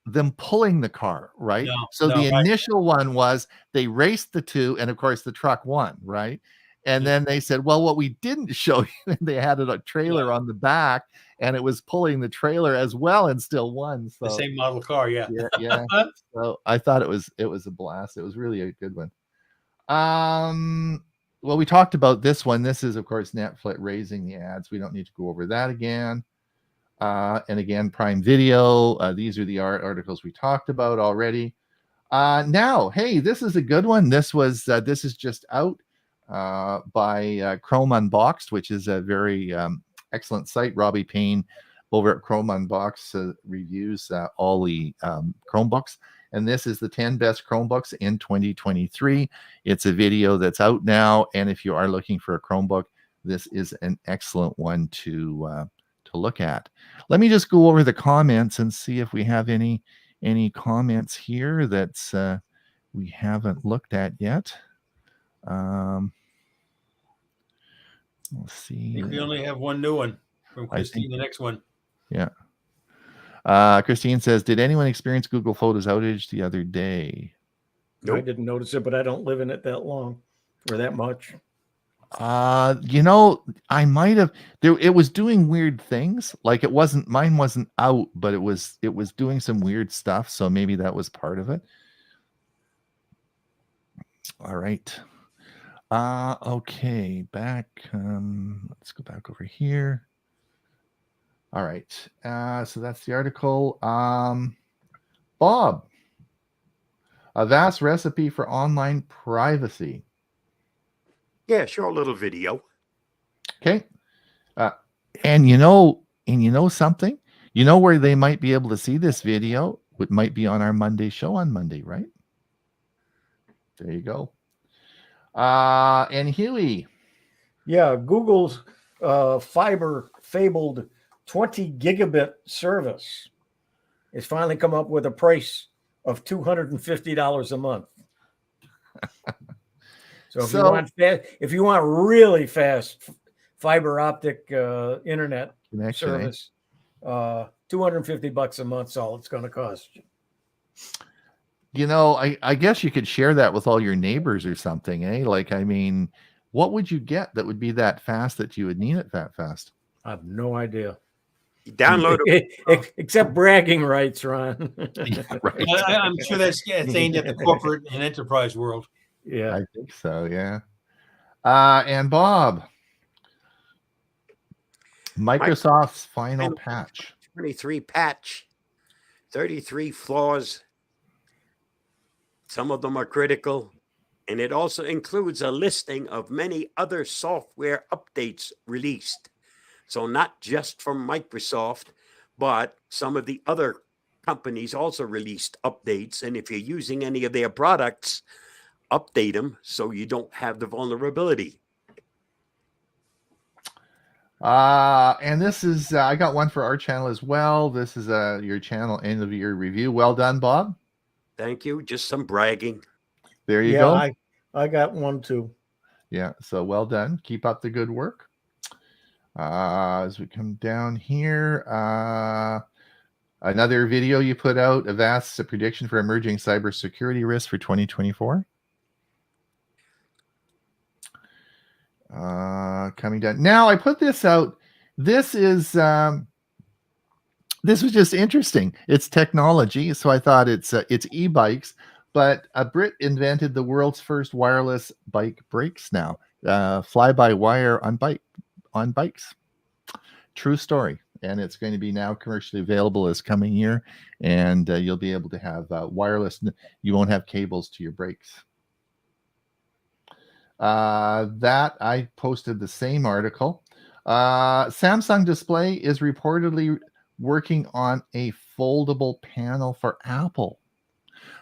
A: them pulling the car, right? So the initial one was they raced the two, and of course the truck won, right? And then they said, well, what we didn't show you, they had a trailer on the back, and it was pulling the trailer as well, and still won. So
D: the same model car, yeah.
A: So I thought it was a blast. It was really a good one. Well, we talked about this one. This is, of course, Netflix raising the ads. We don't need to go over that again. And again, Prime Video. These are the articles we talked about already. Now, hey, this is a good one. This is just out by Chrome Unboxed, which is a very excellent site. Robbie Payne over at Chrome Unboxed reviews all the Chromebooks. And this is the 10 best Chromebooks in 2023. It's a video that's out now. And if you are looking for a Chromebook, this is an excellent one to look at. Let me just go over the comments and see if we have any comments here that we haven't looked at yet. Let's see.
D: I think we only have one new one from Christine, the next one.
A: Yeah. Christine says, did anyone experience Google Photos outage the other day?
B: Nope. I didn't notice it, but I don't live in it that long or that much.
A: I might have. It was doing weird things. Like mine wasn't out, but it was doing some weird stuff. So maybe that was part of it. All right. Okay, back. Let's go back over here. All right. So that's the article. Bob, a vast recipe for online privacy.
C: Yeah, show a little video.
A: Okay. And you know something? You know where they might be able to see this video? It might be on our Monday show on Monday, right? There you go. And Huey.
B: Yeah, Google's fiber fabled 20 gigabit service has finally come up with a price of $250 a month. So if you want really fast fiber optic internet connection, service, $250 a month is all it's going to cost you.
A: I guess you could share that with all your neighbors or something, eh? Like, I mean, what would you get that would be that fast that you would need it that fast?
B: I have no idea.
C: You download it.
B: Except bragging rights, Ron.
A: Yeah, right.
D: I'm sure that's aimed at the corporate and enterprise world.
B: Yeah,
A: I think so. Yeah. And Bob, Microsoft's final patch.
C: 23 patch, 33 flaws. Some of them are critical. And it also includes a listing of many other software updates released. So not just from Microsoft, but some of the other companies also released updates. And if you're using any of their products, update them so you don't have the vulnerability.
A: And this is, I got one for our channel as well. This is your channel end of year review. Well done, Bob.
C: Thank you. Just some bragging.
A: There you go.
B: I got one too.
A: Yeah. So well done. Keep up the good work. As we come down here, another video you put out, Avast's prediction for emerging cybersecurity risks for 2024. Coming down. Now I put this out. This was just interesting. It's technology, so I thought it's e-bikes, but a Brit invented the world's first wireless bike brakes now. Fly-by-wire on bikes. True story. And it's going to be now commercially available this coming year, and you'll be able to have wireless. You won't have cables to your brakes. That I posted the same article. Samsung Display is reportedly working on a foldable panel for Apple.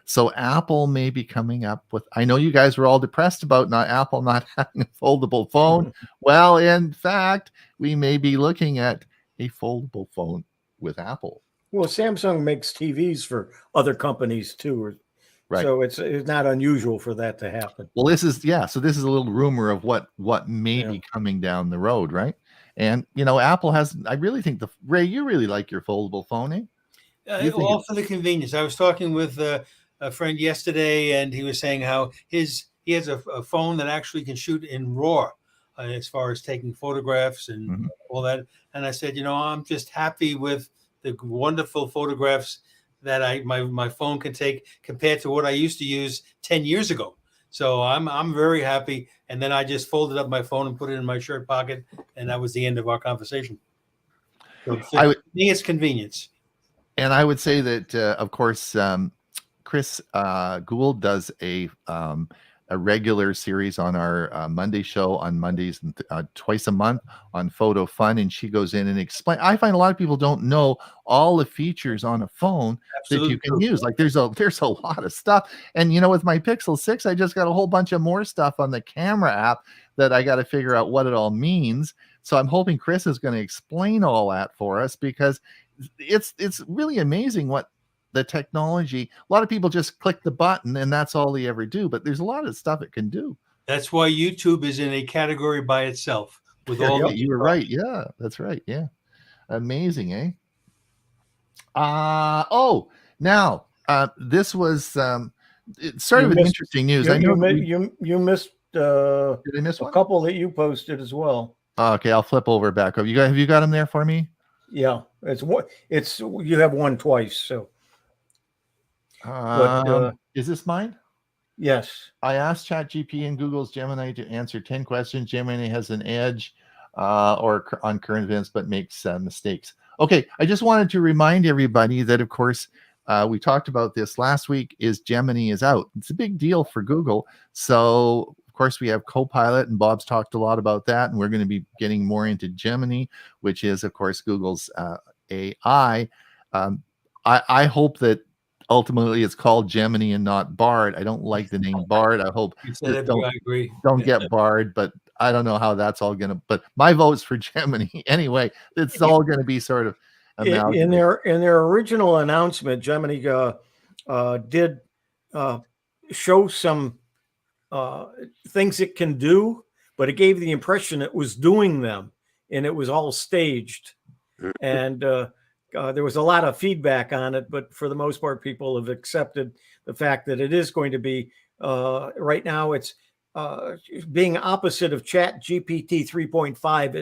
A: So Apple may be coming up with. I know you guys were all depressed about Apple not having a foldable phone. Well, in fact, we may be looking at a foldable phone with Apple.
B: Well, Samsung makes TVs for other companies too,
A: Right.
B: so it's not unusual for that to happen.
A: Well, this is So this is a little rumor of what may
B: Yeah.
A: be coming down the road, right? And Apple has. I really think Ray, you really like your foldable phone, eh? You think
D: All for the convenience. I was talking with a friend yesterday, and he was saying how he has a phone that actually can shoot in RAW as far as taking photographs and
A: Mhm.
D: all that. And I said, I'm just happy with the wonderful photographs that my phone can take compared to what I used to use 10 years ago. So I'm very happy. And then I just folded up my phone and put it in my shirt pocket, and that was the end of our conversation. So
A: I would,
D: for me, it's convenience.
A: and I would say that, of course, Chris Gould does a regular series on our Monday show on Mondays, twice a month on Photo Fun, and she goes in and explain. I find a lot of people don't know all the features on a phone that you
D: Absolutely
A: can
D: true.
A: use. Like there's a lot of stuff, and with my Pixel 6, I just got a whole bunch of more stuff on the camera app that I got to figure out what it all means. So I'm hoping Chris is going to explain all that for us, because it's really amazing what the technology. A lot of people just click the button and that's all they ever do, but there's a lot of stuff it can do.
D: That's why YouTube is in a category by itself with all
A: Yeah,
D: the
A: you were right. Yeah, that's right. Yeah, amazing, eh? Now this was it's sort
B: You
A: of an
B: missed
A: interesting news.
B: you
A: I know
B: you,
A: that
B: mi- you missed
A: did I miss
B: a
A: one?
B: couple that you posted as well.
A: Okay, I'll flip over back. Have you got them there for me?
B: Yeah, it's you have one twice. So, but
A: Is this mine?
B: yes,
A: I asked ChatGPT and Google's Gemini to answer 10 questions. Gemini has an edge on current events, but makes mistakes. Okay, I just wanted to remind everybody that, of course, we talked about this last week, is Gemini is out. It's a big deal for Google. So, of course, we have Copilot, and Bob's talked a lot about that, and we're going to be getting more into Gemini, which is, of course, Google's AI. I hope that ultimately it's called Gemini and not Bard. I don't like the name Bard. I hope
D: You said it,
A: don't
D: I agree.
A: get Bard, but I don't know how that's all gonna. But my vote's for Gemini anyway. It's all going to be sort of
B: in their original announcement, Gemini did show some things it can do, but it gave the impression it was doing them, and it was all staged. And there was a lot of feedback on it, but for the most part, people have accepted the fact that it is going to be. Right now, it's being opposite of Chat GPT 3.5.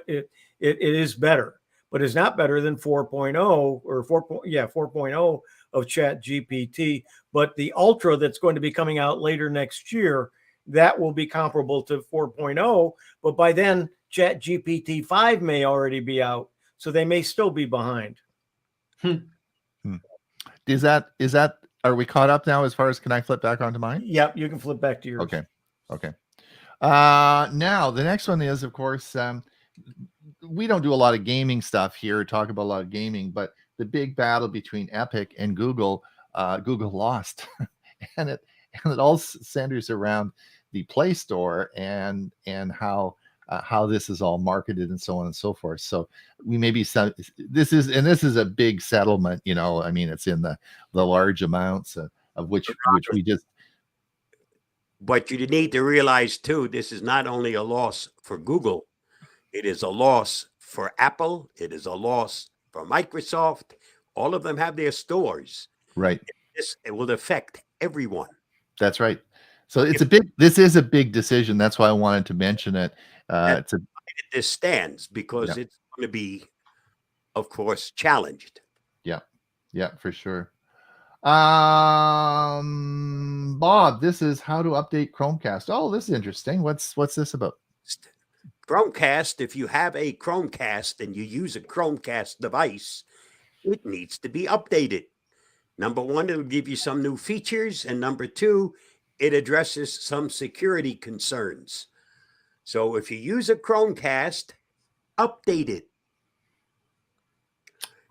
B: It is better, but it's not better than 4.0 or 4.0 of Chat GPT. But the Ultra that's going to be coming out later next year, that will be comparable to 4.0. But by then, Chat GPT 5 may already be out, so they may still be behind.
A: Is that are we caught up now as far as, can I flip back onto mine?
B: Yep, you can flip back to yours.
A: Okay. Now the next one is, of course, we don't do a lot of gaming stuff here, talk about a lot of gaming, but the big battle between Epic and Google, Google lost. and it all centers around the Play Store and how this is all marketed and so on and so forth. So we may be this is a big settlement, I mean, it's in the large amounts of which we just.
C: But you need to realize too, this is not only a loss for Google, it is a loss for Apple, it is a loss for Microsoft. All of them have their stores.
A: Right.
C: It will affect everyone.
A: That's right. So this is a big decision. That's why I wanted to mention it.
C: This stands because it's going to be, of course, challenged.
A: Yeah, for sure. Bob, this is how to update Chromecast. Oh, this is interesting. What's this about?
C: Chromecast, if you have a Chromecast and you use a Chromecast device, it needs to be updated. Number one, it'll give you some new features. And number two, it addresses some security concerns. So if you use a Chromecast, update it.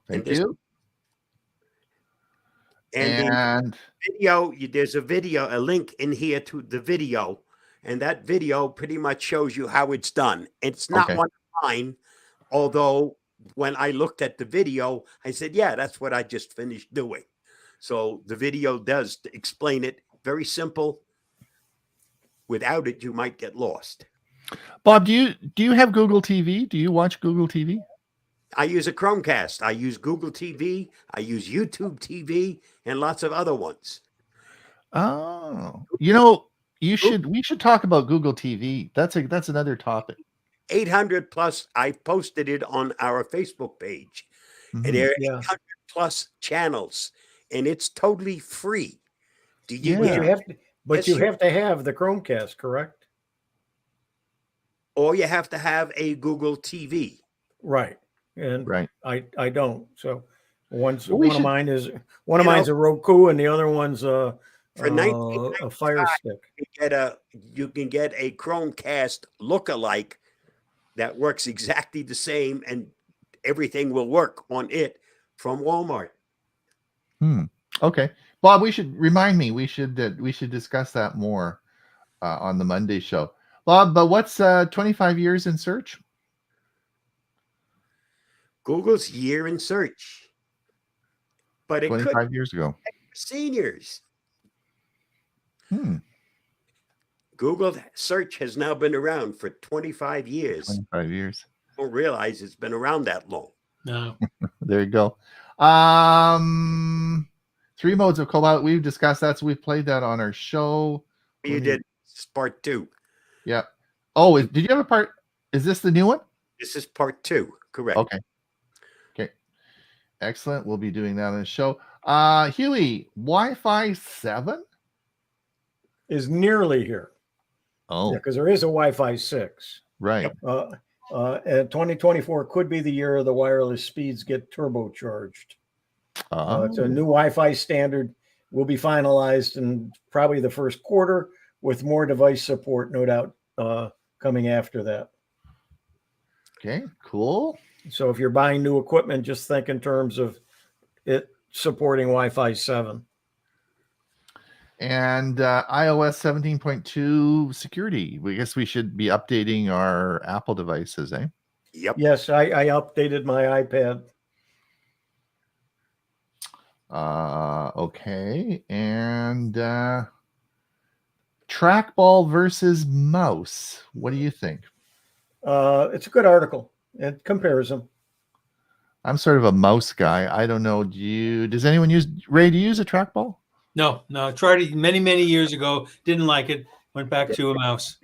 A: Thank you.
C: And the
A: And
C: video, there's a video, a link in here to the video, and that video pretty much shows you how it's done. It's not
A: okay.
C: one of mine, although when I looked at the video, I said, yeah, that's what I just finished doing. So the video does explain it. Very simple. Without it, you might get lost.
A: Bob, do you have Google TV? Do you watch Google TV?
C: I use a Chromecast. I use Google TV. I use YouTube TV and lots of other ones.
A: Oh, we should talk about Google TV. That's another topic.
C: 800 plus. I posted it on our Facebook page.
A: Mhm.
C: And there are
B: Yeah.
C: 800 plus channels, and it's totally free. Do you
A: Yeah.
B: But
C: get
B: you
C: it?
B: have to, but
C: Yes,
B: you
C: sir.
B: have to have the Chromecast, correct?
C: Or you have to have a Google TV.
B: Right. And
A: Right.
B: I don't. So
A: Well,
B: one of mine is a Roku and the other one's
C: For
B: a
C: 1995,
B: Fire Stick.
C: you can get a Chromecast lookalike that works exactly the same, and everything will work on it from Walmart.
A: Okay, Bob, we should discuss that more on the Monday show. Bob, but what's 25 years in search?
C: Google's year in search, but it could
A: 25 years ago.
C: be for seniors.
A: Hmm.
C: Google search has now been around for 25 years.
A: 25 years.
C: Don't realize it's been around that long.
D: No.
A: There you go. 3 modes of Cobalt. We've discussed that, so we've played that on our show.
C: You did part 2.
A: Yeah. Oh, did you have a part? Is this the new one?
C: This is part 2, correct?
A: Okay. Excellent. We'll be doing that on the show. Huey, Wi-Fi 7
B: Is nearly here.
A: Oh,
B: Yeah, because there is a Wi-Fi 6.
A: right.
B: And 2024 could be the year the wireless speeds get turbocharged. It's a new Wi-Fi standard. Will be finalized in probably the first quarter, with more device support, no doubt, coming after that.
A: Okay, cool.
B: So if you're buying new equipment, just think in terms of it supporting Wi-Fi 7.
A: And iOS 17.2 security. We guess we should be updating our Apple devices, eh?
C: Yep.
B: Yes, I updated my iPad.
A: Okay. And trackball versus mouse. What do you think?
B: It's a good article. It compares them.
A: I'm sort of a mouse guy. I don't know. Does anyone use Ray? Do you use a trackball?
D: No. I tried it many years ago. Didn't like it. Went back to a mouse.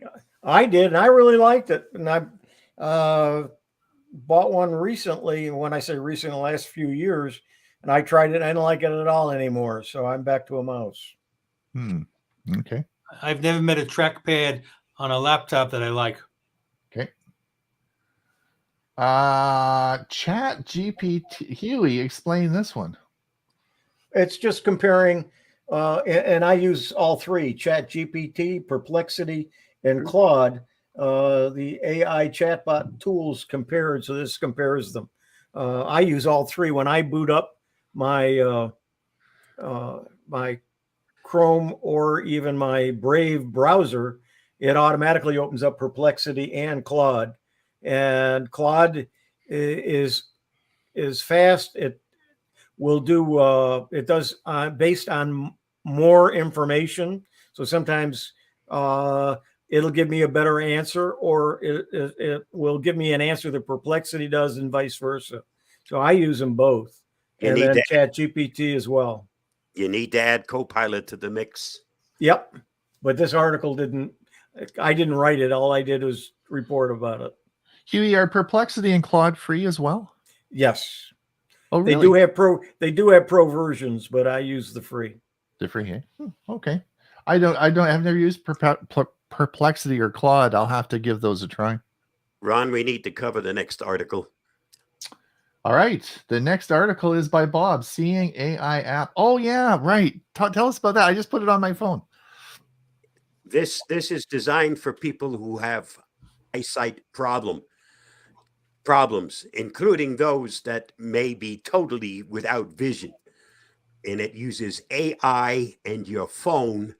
B: I did, and I really liked it. And I bought one recently. And when I say recent, the last few years, and I tried it. I don't like it at all anymore. So I'm back to a mouse.
A: Okay.
D: I've never met a trackpad on a laptop that I like.
A: Okay. Chat GPT. Huey, explain this one.
B: It's just comparing, and I use all three: Chat GPT, Perplexity, and Claude. The AI chatbot tools compared, so this compares them. I use all three. When I boot up my my Chrome or even my Brave browser, it automatically opens up Perplexity and Claude. And Claude is fast. It will do. It does based on more information. So sometimes it'll give me a better answer, or it will give me an answer that Perplexity does, and vice versa. So I use them both, and then Chat GPT as well.
C: You need to add Copilot to the mix.
B: Yep, but this article didn't. I didn't write it. All I did was report about it.
A: Huey, are Perplexity and Claude free as well?
B: Yes.
A: Oh, really?
B: They do have pro versions, but I use the free.
A: The free, eh? Okay. I've never used Perplexity or Claude. I'll have to give those a try.
C: Ron, we need to cover the next article.
A: All right. The next article is by Bob, Seeing AI app. Oh, yeah, right. Tell us about that. I just put it on my phone.
C: This is designed for people who have eyesight problems, including those that may be totally without vision. And it uses AI and your phone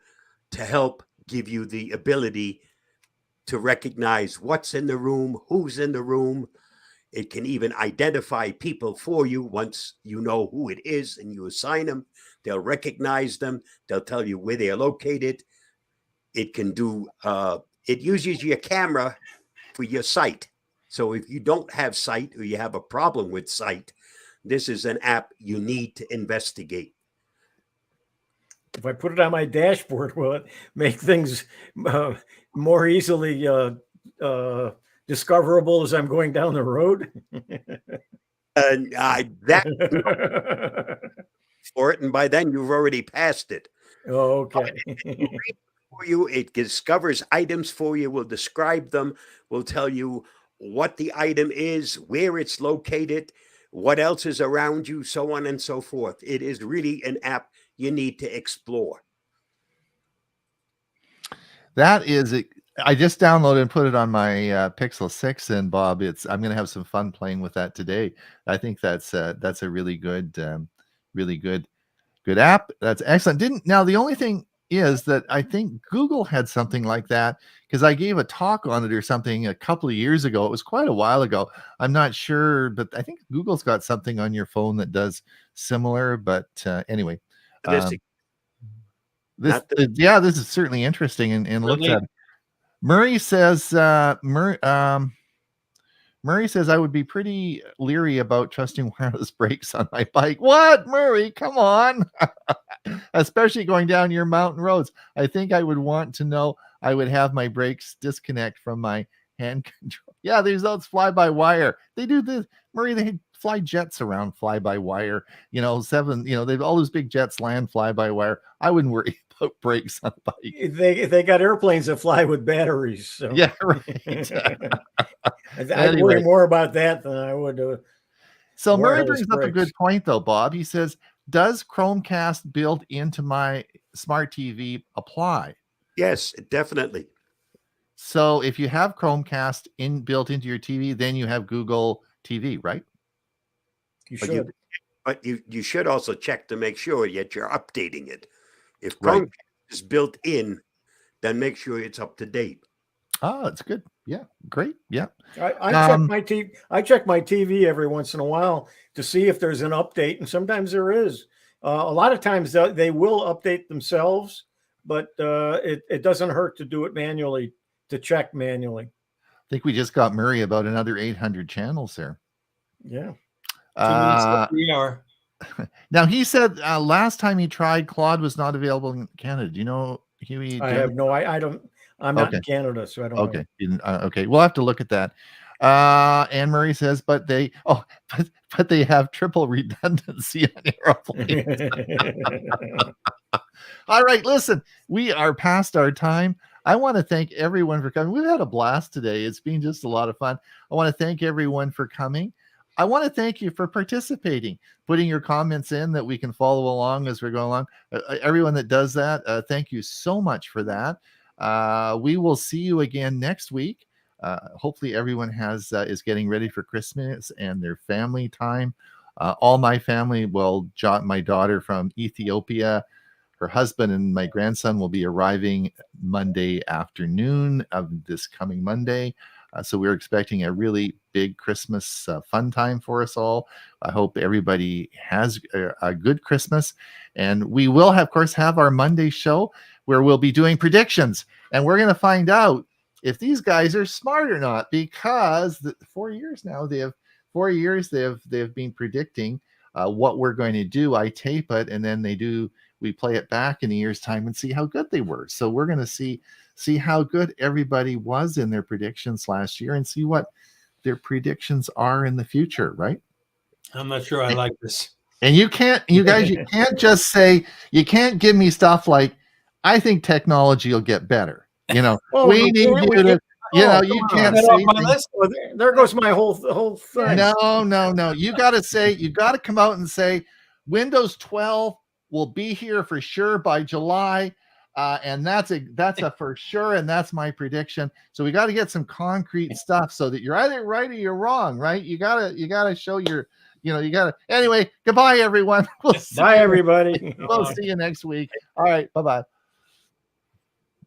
C: to help give you the ability to recognize what's in the room, who's in the room. It can even identify people for you once you know who it is and you assign them. They'll recognize them. They'll tell you where they're located. It can do, it uses your camera for your sight. So if you don't have sight or you have a problem with sight, this is an app you need to investigate.
B: If I put it on my dashboard, will it make things more easily discoverable as I'm going down the road?
C: And that for it, and by then you've already passed it.
B: Okay.
C: For you, it discovers items for you, will describe them, will tell you what the item is, where it's located, what else is around you, so on and so forth. It is really an app you need to explore.
A: That is it. I just downloaded and put it on my Pixel 6, and Bob, I'm going to have some fun playing with that today. I think that's a really good app. That's excellent. Now the only thing is that I think Google had something like that, because I gave a talk on it or something a couple of years ago. It was quite a while ago. I'm not sure, but I think Google's got something on your phone that does similar. But anyway,
C: This,
A: this is certainly interesting and looks at. Murray says Murray says I would be pretty leery about trusting wireless brakes on my bike. What, Murray? Come on. Especially going down your mountain roads. I think I would want to know I would have my brakes disconnect from my hand control. Yeah, there's those fly-by-wire. They do this, Murray. They fly jets around fly-by-wire. They've all those big jets land fly-by-wire. I wouldn't worry about brakes on a bike.
B: They got airplanes that fly with batteries. So.
A: Yeah, right.
B: I'd worry more about that than I would.
A: So Murray brings up a good point, though, Bob. He says, does Chromecast built into my smart TV apply?
C: Yes, definitely.
A: So if you have Chromecast built into your TV, then you have Google TV, right?
B: You should.
C: But you should also check to make sure that you're updating it. If Chromecast is built in, then make sure it's up to date.
A: Oh, that's good. Yeah, great. Yeah.
B: I check my TV every once in a while to see if there's an update, and sometimes there is. A lot of times they will update themselves, but it doesn't hurt to do it manually, to check manually.
A: I think we just got Murray about another 800 channels there.
B: Yeah.
A: Now he said last time he tried, Claude was not available in Canada. Do you know, Huey?
B: I don't. I'm not in Canada, so I don't know.
A: Okay, we'll have to look at that. Anne Murray says, but they have triple redundancy on airplanes. All right, listen, we are past our time. I want to thank everyone for coming. We've had a blast today. It's been just a lot of fun. I want to thank everyone for coming. I want to thank you for participating, putting your comments in that we can follow along as we're going along. Everyone that does that, thank you so much for that. We will see you again next week. Hopefully everyone is getting ready for Christmas and their family time. All my family, my daughter from Ethiopia, her husband and my grandson will be arriving Monday afternoon of this coming Monday. So we're expecting a really big Christmas fun time for us all. I hope everybody has a good Christmas. And we will, of course, have our Monday show where we'll be doing predictions. And we're going to find out if these guys are smart or not, because 4 years now, they have been predicting what we're going to do. I tape it, and then we play it back in a year's time and see how good they were. So we're going to see how good everybody was in their predictions last year and see what their predictions are in the future, right?
D: I'm not sure I like this.
A: And you can't just say, you can't give me stuff like, I think technology will get better. We need you to, you can't say
B: there goes my whole thing.
A: No. You got to come out and say Windows 12 will be here for sure by July. And that's a for sure, and that's my prediction. So we got to get some concrete stuff so that you're either right or you're wrong, right? You gotta show your, you gotta. Anyway, goodbye, everyone. We'll see
B: Bye,
A: you.
B: everybody.
A: We'll see you next week. All right, bye-bye.